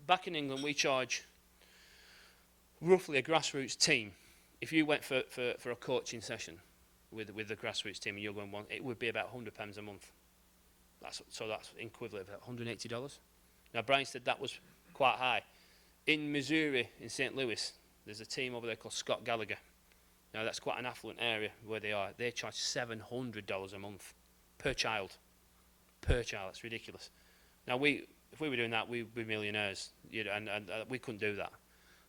Back in England, we charge roughly a grassroots team. If you went for a coaching session with the grassroots team and you're going one, it would be about £100 a month. That's equivalent of $180. Now, Brian said that was quite high. In Missouri, in St. Louis, there's a team over there called Scott Gallagher. Now, that's quite an affluent area where they are. They charge $700 a month per child. Per child, that's ridiculous. Now, if we were doing that, we'd be millionaires, and we couldn't do that.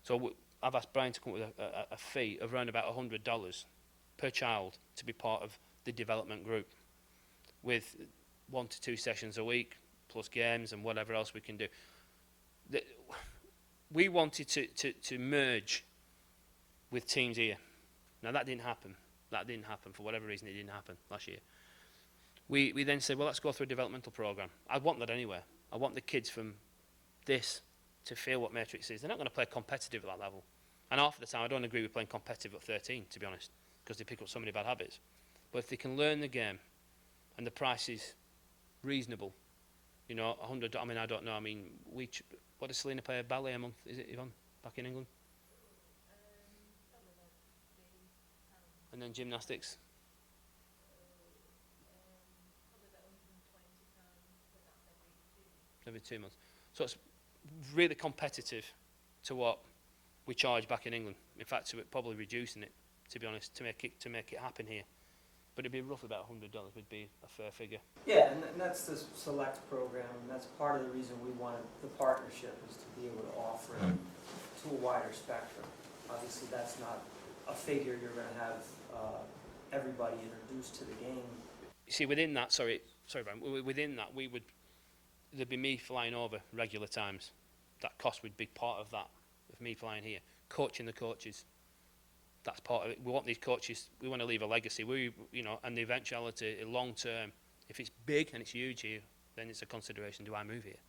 So I've asked Brian to come up with a fee of around about $100 per child to be part of the development group, with 1 to 2 sessions a week, plus games and whatever else we can do. We wanted to merge with teams here. Now, that didn't happen. That didn't happen. For whatever reason, it didn't happen last year. We then said, well, let's go through a developmental program. I want that anyway. I want the kids from this to feel what Matrix is. They're not going to play competitive at that level. And half of the time, I don't agree with playing competitive at 13, to be honest, because they pick up so many bad habits. But if they can learn the game, and the price is reasonable, you know, $100, I mean, I don't know, I mean, what does Selena pay a ballet a month, is it, Yvonne, back in England? And then gymnastics? Every 2 months. So it's really competitive to what we charge back in England. In fact, we're probably reducing it, to be honest, to make it happen here. But it'd be roughly about $100 would be a fair figure.
Yeah, and that's the Select program, and that's part of the reason we wanted the partnership, is to be able to offer it to a wider spectrum. Obviously, that's not a figure you're going to have everybody introduced to the game.
You see, within that, sorry, Brian, within that, there'd be me flying over regular times. That cost would be part of that, of me flying here, coaching the coaches. That's part of it. We want these coaches, we want to leave a legacy. And the eventuality, long term, if it's big and it's huge here, then it's a consideration, do I move here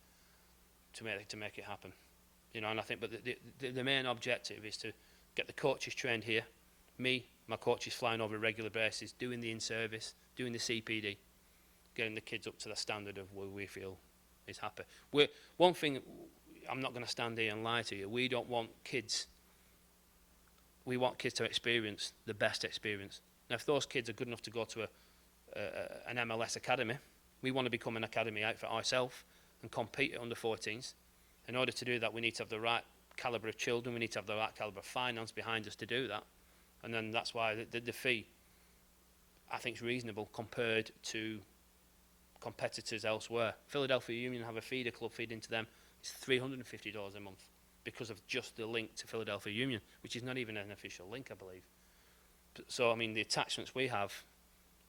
to make it happen? You know, and I think, but the main objective is to get the coaches trained here, me, my coaches flying over a regular basis, doing the in-service, doing the CPD, getting the kids up to the standard of where we feel is happy. One thing, I'm not going to stand here and lie to you, we want kids to experience the best experience. Now, if those kids are good enough to go to an MLS academy, we want to become an academy outfit ourselves and compete at under 14s. In order to do that, we need to have the right calibre of children, we need to have the right calibre of finance behind us to do that. And then that's why the fee, I think, is reasonable compared to competitors elsewhere. Philadelphia Union have a feeder club feed into them. It's $350 a month because of just the link to Philadelphia Union, which is not even an official link, I believe. So, I mean, the attachments we have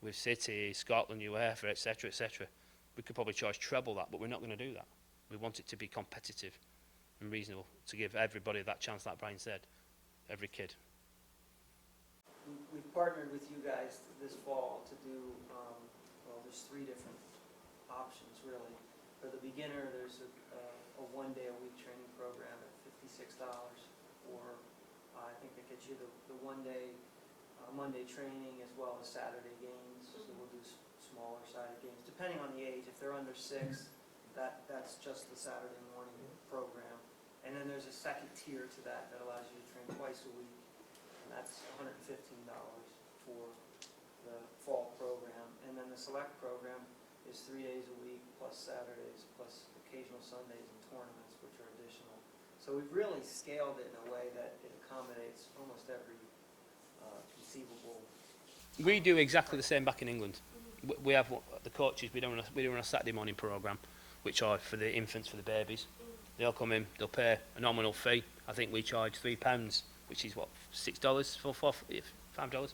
with City, Scotland, UEFA, etc., we could probably charge treble that, but we're not going to do that. We want it to be competitive and reasonable, to give everybody that chance, like Brian said, every kid.
We've partnered with you guys this fall to do, there's 3 different options, really. For the beginner, there's a 1-day-a-week training program at $56, or I think that gets you the 1-day Monday training as well as Saturday games. So we'll do smaller sided games, depending on the age. If they're under 6, that's just the Saturday morning program. And then there's a second tier to that allows you to train twice a week. That's $115 for the fall program. And then the Select program is 3 days a week, plus Saturdays, plus occasional Sundays and tournaments, which are additional. So we've really scaled it in a way that it accommodates almost every conceivable.
We do exactly the same back in England. We have the coaches, we do a Saturday morning program, which are for the infants, for the babies. They'll come in, they'll pay a nominal fee. I think we charge £3, which is what, $6 for $5.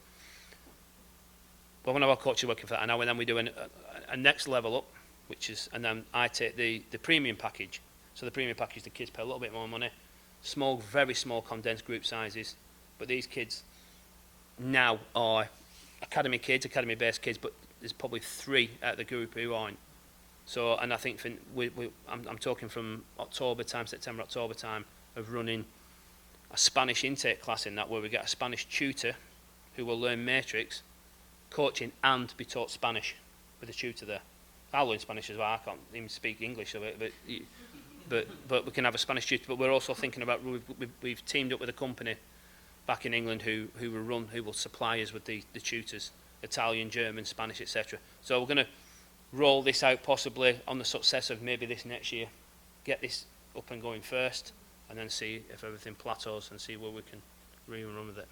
Well, one of our coaches working for that, and now and then we do a next level up, which is, and then I take the premium package. So the premium package, the kids pay a little bit more money, small, very small condensed group sizes, but these kids now are academy kids, academy-based kids, but there's probably 3 at the group who aren't. So, and I think I'm talking from September, October time, of running a Spanish intake class in that, where we get a Spanish tutor who will learn matrix, coaching, and be taught Spanish with a tutor there. I'll learn Spanish as well. I can't even speak English of it, but we can have a Spanish tutor. But we're also thinking about, we've teamed up with a company back in England who will supply us with the tutors, Italian, German, Spanish, etc. So we're going to roll this out possibly on the success of maybe this next year, get this up and going first, and then see if everything plateaus and see where we can rerun with it.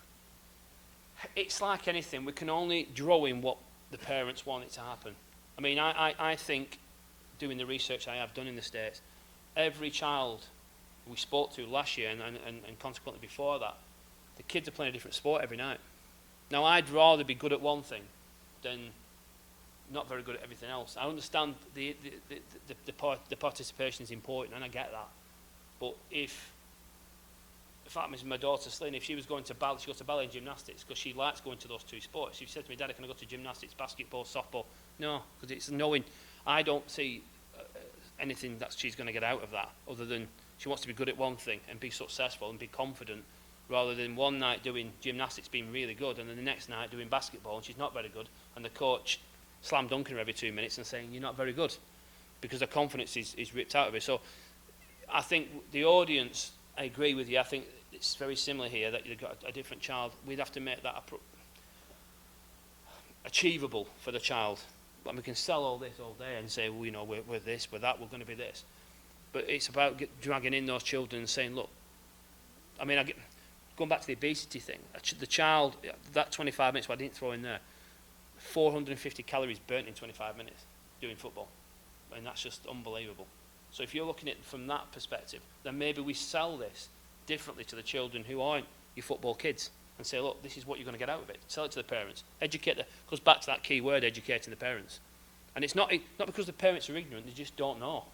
It's like anything, we can only draw in what the parents want it to happen. I mean, I think, doing the research I have done in the States, every child we spoke to last year and consequently before that, the kids are playing a different sport every night. Now, I'd rather be good at one thing than not very good at everything else. I understand the participation is important, and I get that. But if happens, my daughter Slyn, if she was going to ballet, she goes to ballet and gymnastics because she likes going to those 2 sports. She said to me, "Daddy, can I go to gymnastics, basketball, softball?" No, because it's knowing. I don't see anything that she's going to get out of that other than she wants to be good at one thing and be successful and be confident, rather than one night doing gymnastics being really good and then the next night doing basketball and she's not very good, and the coach slam dunking her every 2 minutes and saying, "You're not very good," because her confidence is ripped out of her. So I think the audience, I agree with you, I think it's very similar here, that you've got a different child. We'd have to make that achievable for the child. And we can sell all this all day and say, well, you know, we're this, we're that, we're going to be this. But it's about dragging in those children and saying, look, I mean, going back to the obesity thing, the child, that 25 minutes, what I didn't throw in there, 450 calories burnt in 25 minutes doing football. And that's just unbelievable. So if you're looking at it from that perspective, then maybe we sell this differently to the children who aren't your football kids and say, look, this is what you're going to get out of it. Sell it to the parents. Educate goes back to that key word, educating the parents. And it's not because the parents are ignorant, they just don't know.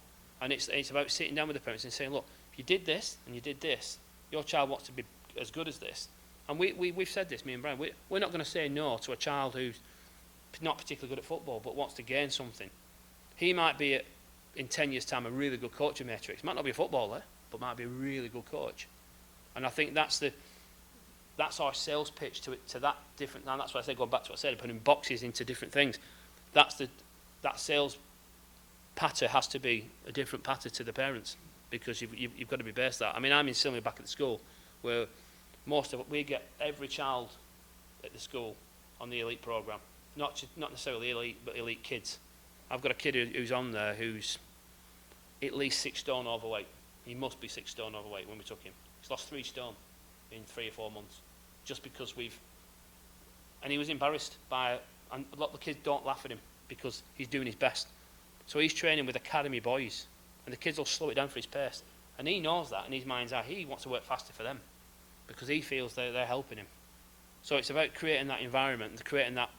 And it's about sitting down with the parents and saying, look, if you did this and you did this, your child wants to be as good as this. And we've said this, me and Brian, we're not going to say no to a child who's not particularly good at football but wants to gain something. He might be, in 10 years' time, a really good coach of matrix. Might not be a footballer, but might be a really good coach. And I think that's our sales pitch to that different. And that's why I say, going back to what I said, putting boxes into different things. That sales patter has to be a different patter to the parents, because you've got to be based that. I mean, I'm in Silmy back at the school, where we get every child at the school on the elite program, not necessarily elite, but elite kids. I've got a kid who's on there who's at least 6 stone overweight. He must be 6 stone overweight when we took him. He's lost 3 stone in 3 or 4 months, just because and he was embarrassed and a lot of the kids don't laugh at him because he's doing his best. So he's training with academy boys, and the kids will slow it down for his pace. And he knows that, and his mind's eye, he wants to work faster for them because he feels they're helping him. So it's about creating that environment and creating that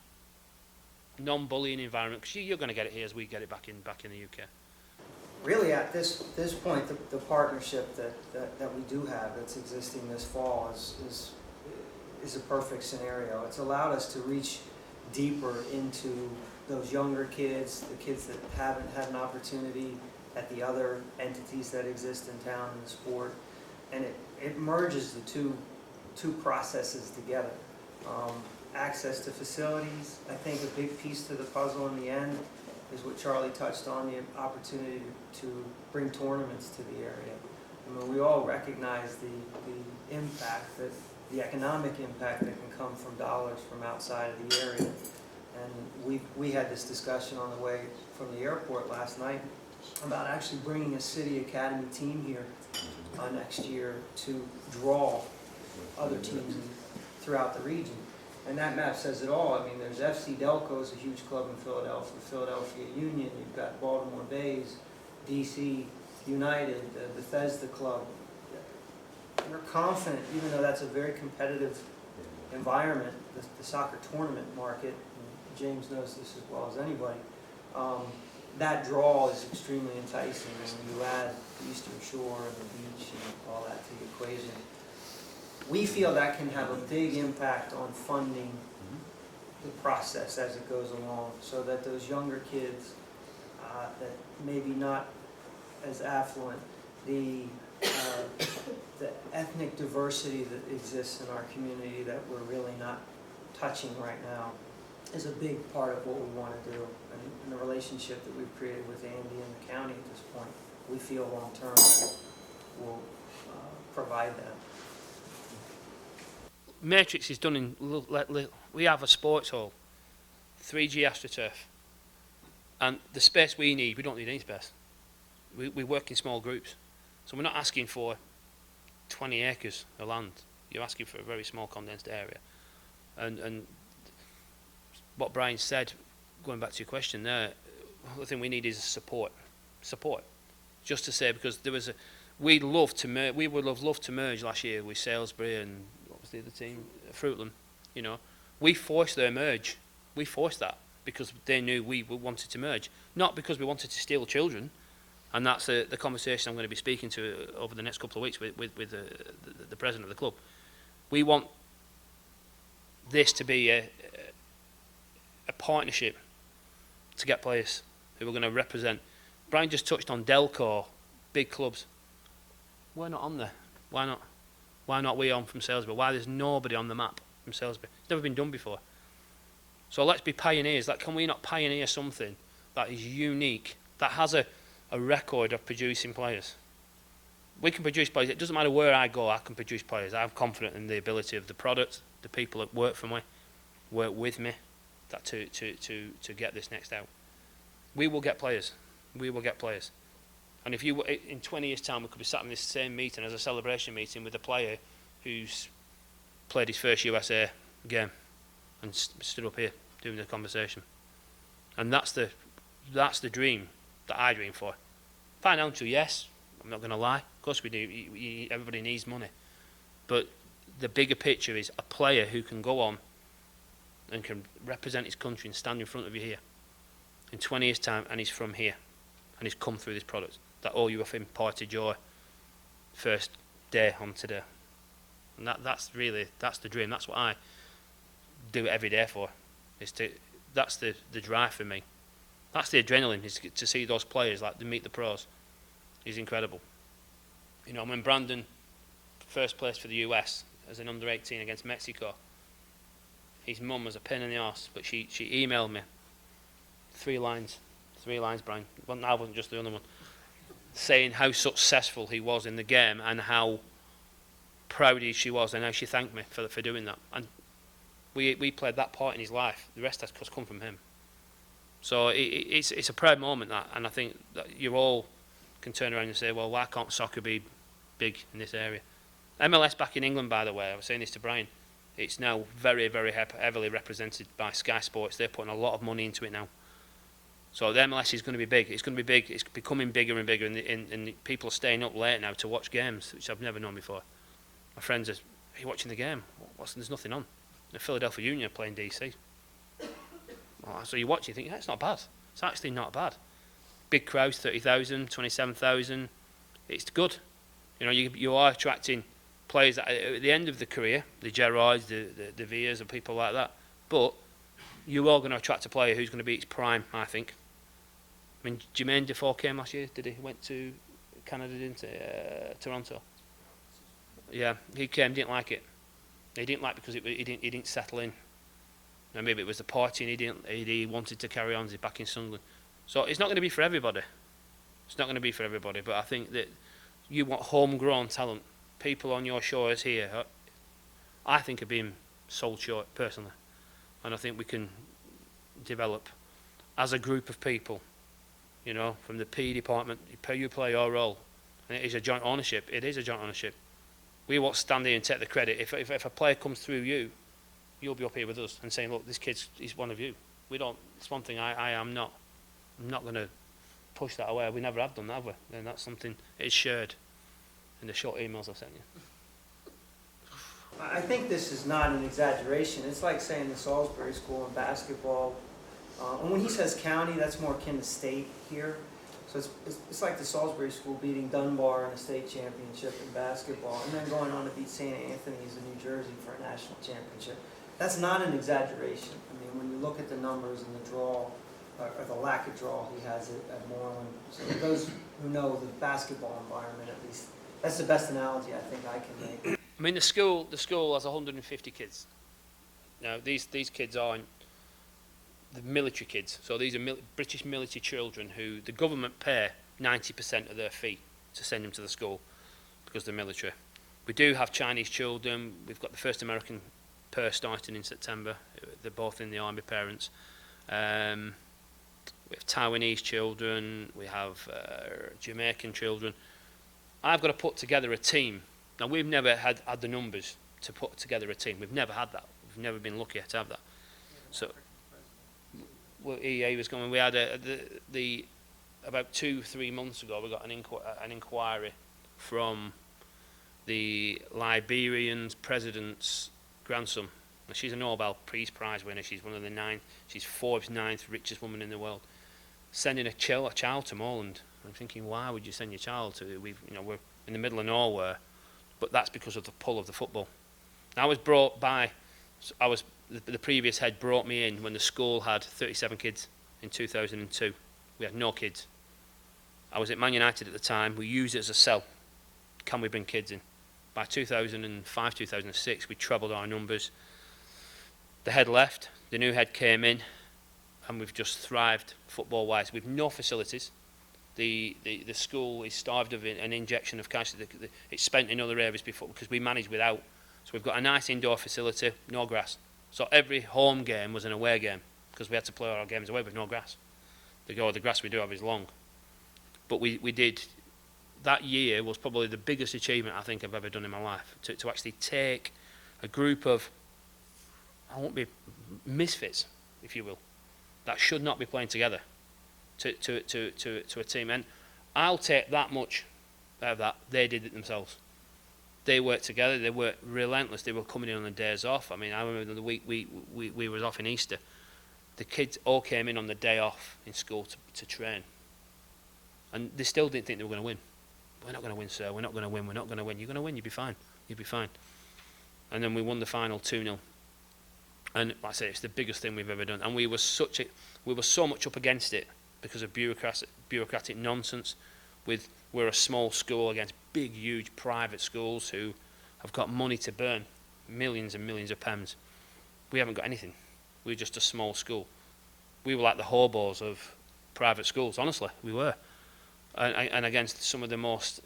non-bullying environment, because you're going to get it here as we get it back in the UK.
Really, at this point, the partnership that we do have that's existing this fall is a perfect scenario. It's allowed us to reach deeper into those younger kids, the kids that haven't had an opportunity at the other entities that exist in town in the sport, and it merges the two processes together. Access to facilities, I think a big piece to the puzzle in the end is what Charlie touched on, the opportunity to bring tournaments to the area. I mean, we all recognize the impact, the economic impact that can come from dollars from outside of the area. And we had this discussion on the way from the airport last night about actually bringing a city academy team here next year to draw other teams throughout the region. And that map says it all. I mean, there's FC Delco is a huge club in Philadelphia, Philadelphia Union, you've got Baltimore Bays, DC United, the Bethesda Club. We're confident, even though that's a very competitive environment, the soccer tournament market, James knows this as well as anybody, that draw is extremely enticing. And when you add the Eastern Shore and the beach and all that to the equation, we feel that can have a big impact on funding the process as it goes along, so that those younger kids that maybe not as affluent, the ethnic diversity that exists in our community that we're really not touching right now is a big part of what we want to do. And the relationship that we've created with Andy and the county at this point, we feel long-term will provide that.
Matrix is done in we have a sports hall, 3G AstroTurf, and the space we need, we don't need any space. We work in small groups, so we're not asking for 20 acres of land. You're asking for a very small condensed area, and what Brian said, going back to your question there, the thing we need is support, just to say, because there was we would have loved to merge last year with Salisbury and what was the other team, Fruitland. You know, we forced their merge. We forced that because they knew we wanted to merge, not because we wanted to steal children. And that's the conversation I'm going to be speaking to over the next couple of weeks with the president of the club. We want this to be a partnership to get players who are going to represent. Brian just touched on Delcor, big clubs. We're not on there. Why not? Why not we on from Salisbury? Why there's nobody on the map from Salisbury? It's never been done before. So let's be pioneers. Like, can we not pioneer something that is unique, that has a record of producing players? We can produce players. It doesn't matter where I go, I can produce players. I'm confident in the ability of the product, the people that work for me, work with me, that to get this next out. We will get players. We will get players. And if you, in 20 years' time, we could be sat in this same meeting as a celebration meeting with a player who's played his first USA game and stood up here doing the conversation. And that's the dream that I dream for. Financial, yes, I'm not going to lie. Of course we do. Everybody needs money. But the bigger picture is a player who can go on and can represent his country and stand in front of you here in 20 years' time, and he's from here, and he's come through this product that all you have imparted your first day on today. And that's the dream. That's what I do every day for. That's the drive for me. That's the adrenaline, is to see those players, like, to meet the pros, is incredible. You know, when Brandon first placed for the US as an under-18 against Mexico, his mum was a pain in the arse, but she emailed me 3 lines, Brian. Well, I wasn't just the other one, saying how successful he was in the game and how proud she was, and how she thanked me for doing that. And we played that part in his life. The rest has come from him. So it's a proud moment, that, and I think that you all can turn around and say, well, why can't soccer be big in this area? MLS back in England, by the way, I was saying this to Brian, it's now very, very heavily represented by Sky Sports. They're putting a lot of money into it now. So the MLS is going to be big. It's going to be big. It's becoming bigger and bigger, and the people are staying up late now to watch games, which I've never known before. My friends are you watching the game? There's nothing on. The Philadelphia Union are playing DC. So you watch, you think, yeah, it's not bad. It's actually not bad. Big crowds, 30,000, 27,000. It's good. You know, you are attracting players at the end of the career, the Gerrards, the Villas, and people like that. But you are going to attract a player who's going to be its prime, I think. I mean, Jermaine Defoe came last year, did he? Went to Canada, didn't he? Toronto. Yeah, he came, didn't like it. He didn't like it because he didn't settle in. Now, maybe it was the party and he wanted to carry on. He's back in Sunderland. So it's not going to be for everybody. It's not going to be for everybody. But I think that you want homegrown talent. People on your shores here, I think, are being sold short, personally. And I think we can develop as a group of people, you know, from the PE department, you play your role. And it is a joint ownership. It is a joint ownership. We won't stand here and take the credit. If a player comes through you, you'll be up here with us and saying, look, this kid's he's one of you. We don't. It's one thing I am not. I'm not going to push that away. We never have done that, have we? And that's something. It's shared in the short emails I've sent you.
I think this is not an exaggeration. It's like saying the Salisbury School in basketball. And when he says county, that's more akin to state here. So it's like the Salisbury School beating Dunbar in a state championship in basketball, and then going on to beat St. Anthony's in New Jersey for a national championship. That's not an exaggeration. I mean, when you look at the numbers and the draw, or the lack of draw he has at Moreland. So for those who know the basketball environment, at least, that's the best analogy I think I can make.
I mean, the school has 150 kids. Now, these kids aren't the military kids. So these are British military children who the government pay 90% of their fee to send them to the school because they're military. We do have Chinese children. We've got the first American pair starting in September. They're both in the army, parents. We have Taiwanese children. We have Jamaican children. I've got to put together a team. Now, we've never had the numbers to put together a team. We've never had that. We've never been lucky to have that. So, well, EA was going. We had about 2-3 months ago. We got an inquiry from the Liberian president's grandson. Now, she's a Nobel Peace Prize winner. She's one of the 9. She's Forbes' 9th richest woman in the world. Sending a child to Moreland. I'm thinking, why would you send your child to? We're in the middle of nowhere, but that's because of the pull of the football. I was brought by. The previous head brought me in when the school had 37 kids in 2002. We had no kids. I was at Man United at the time. We used it as a sell. Can we bring kids in? By 2005, 2006, we trebled our numbers. The head left. The new head came in, and we've just thrived football-wise. We've no facilities. The school is starved of an injection of cash. It's spent in other areas before because we managed without. So we've got a nice indoor facility, no grass. So every home game was an away game because we had to play our games away with no grass. The grass we do have is long. But we did, that year was probably the biggest achievement I think I've ever done in my life. To actually take a group of, I won't be misfits, if you will, that should not be playing together to a team. And I'll take that much out of that. They did it themselves. They worked together. They were relentless. They were coming in on the days off. I mean, I remember the week we were off in Easter. The kids all came in on the day off in school to train. And they still didn't think they were going to win. We're not going to win, sir. We're not going to win. We're not going to win. You're going to win. You'll be fine. You'll be fine. And then we won the final 2-0. And like I say, it's the biggest thing we've ever done. And we were so much up against it because of bureaucratic nonsense. We're a small school against big, huge private schools who have got money to burn, millions and millions of pounds. We haven't got anything. We're just a small school. We were like the hobos of private schools, honestly, we were. And against some of the most...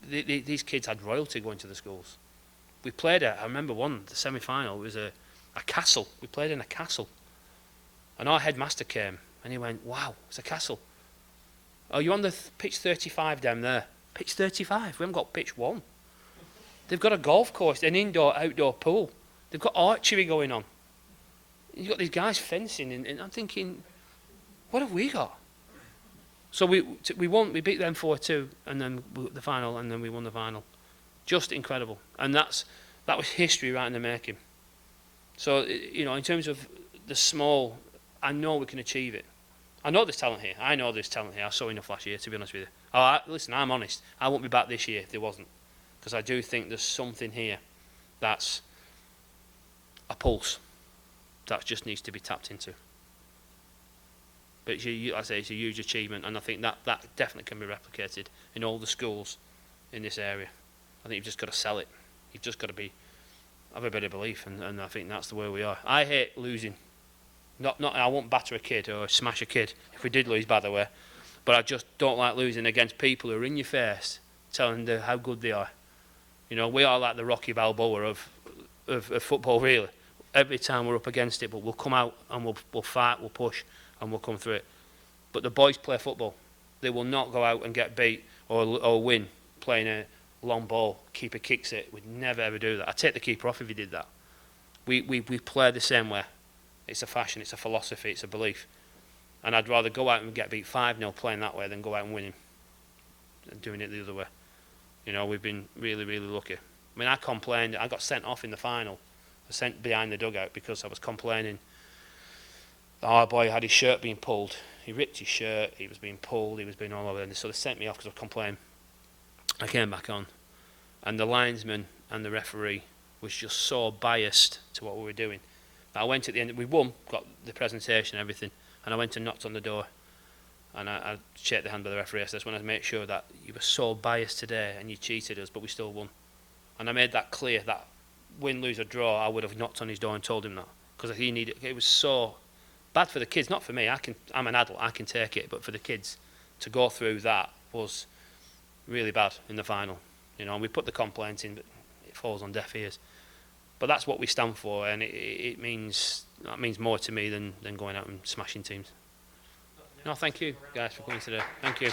These kids had royalty going to the schools. We played I remember the semi-final, it was a castle. We played in a castle. And our headmaster came, and he went, wow, it's a castle. Oh, you're on the pitch 35 down there. Pitch 35? We haven't got pitch 1. They've got a golf course, an indoor-outdoor pool. They've got archery going on. You've got these guys fencing, and I'm thinking, what have we got? So we won. We beat them 4-2, and then the final, and then we won the final. Just incredible. And that was history right in the making. So, in terms of the small, I know we can achieve it. I know there's talent here. I saw enough last year, to be honest with you. Listen, I'm honest. I won't be back this year if there wasn't. Because I do think there's something here that's a pulse that just needs to be tapped into. But like I say, it's a huge achievement, and I think that definitely can be replicated in all the schools in this area. I think you've just got to sell it. You've just got to have a bit of belief, and I think that's the way we are. I hate losing. Not I won't batter a kid or smash a kid if we did lose, by the way. But I just don't like losing against people who are in your face telling them how good they are. We are like the Rocky Balboa of football, really. Every time we're up against it, but we'll come out and we'll fight, we'll push, and we'll come through it. But the boys play football. They will not go out and get beat or win playing a long ball. Keeper kicks it. We'd never ever do that. I'd take the keeper off if he did that. We play the same way. It's a fashion, it's a philosophy, it's a belief. And I'd rather go out and get beat 5-0 playing that way than go out and winning and doing it the other way. We've been really, really lucky. I mean, I complained. I got sent off in the final. I was sent behind the dugout because I was complaining. Our boy had his shirt being pulled. He ripped his shirt. He was being pulled. He was being all over. And so they sent me off because I complained. I came back on, and the linesman and the referee was just so biased to what we were doing. I went at the end. We won, got the presentation, and everything, and I went and knocked on the door, and I shook the hand by the referee. I said, "I just want to make sure that you were so biased today, and you cheated us, but we still won." And I made that clear that win, lose or draw, I would have knocked on his door and told him that because he needed. It was so bad for the kids, not for me. I'm an adult, I can take it, but for the kids to go through that was really bad in the final. You know, and we put the complaint in, but it falls on deaf ears. But that's what we stand for, and it means more to me than going out and smashing teams. No, thank you guys for coming today. Thank you.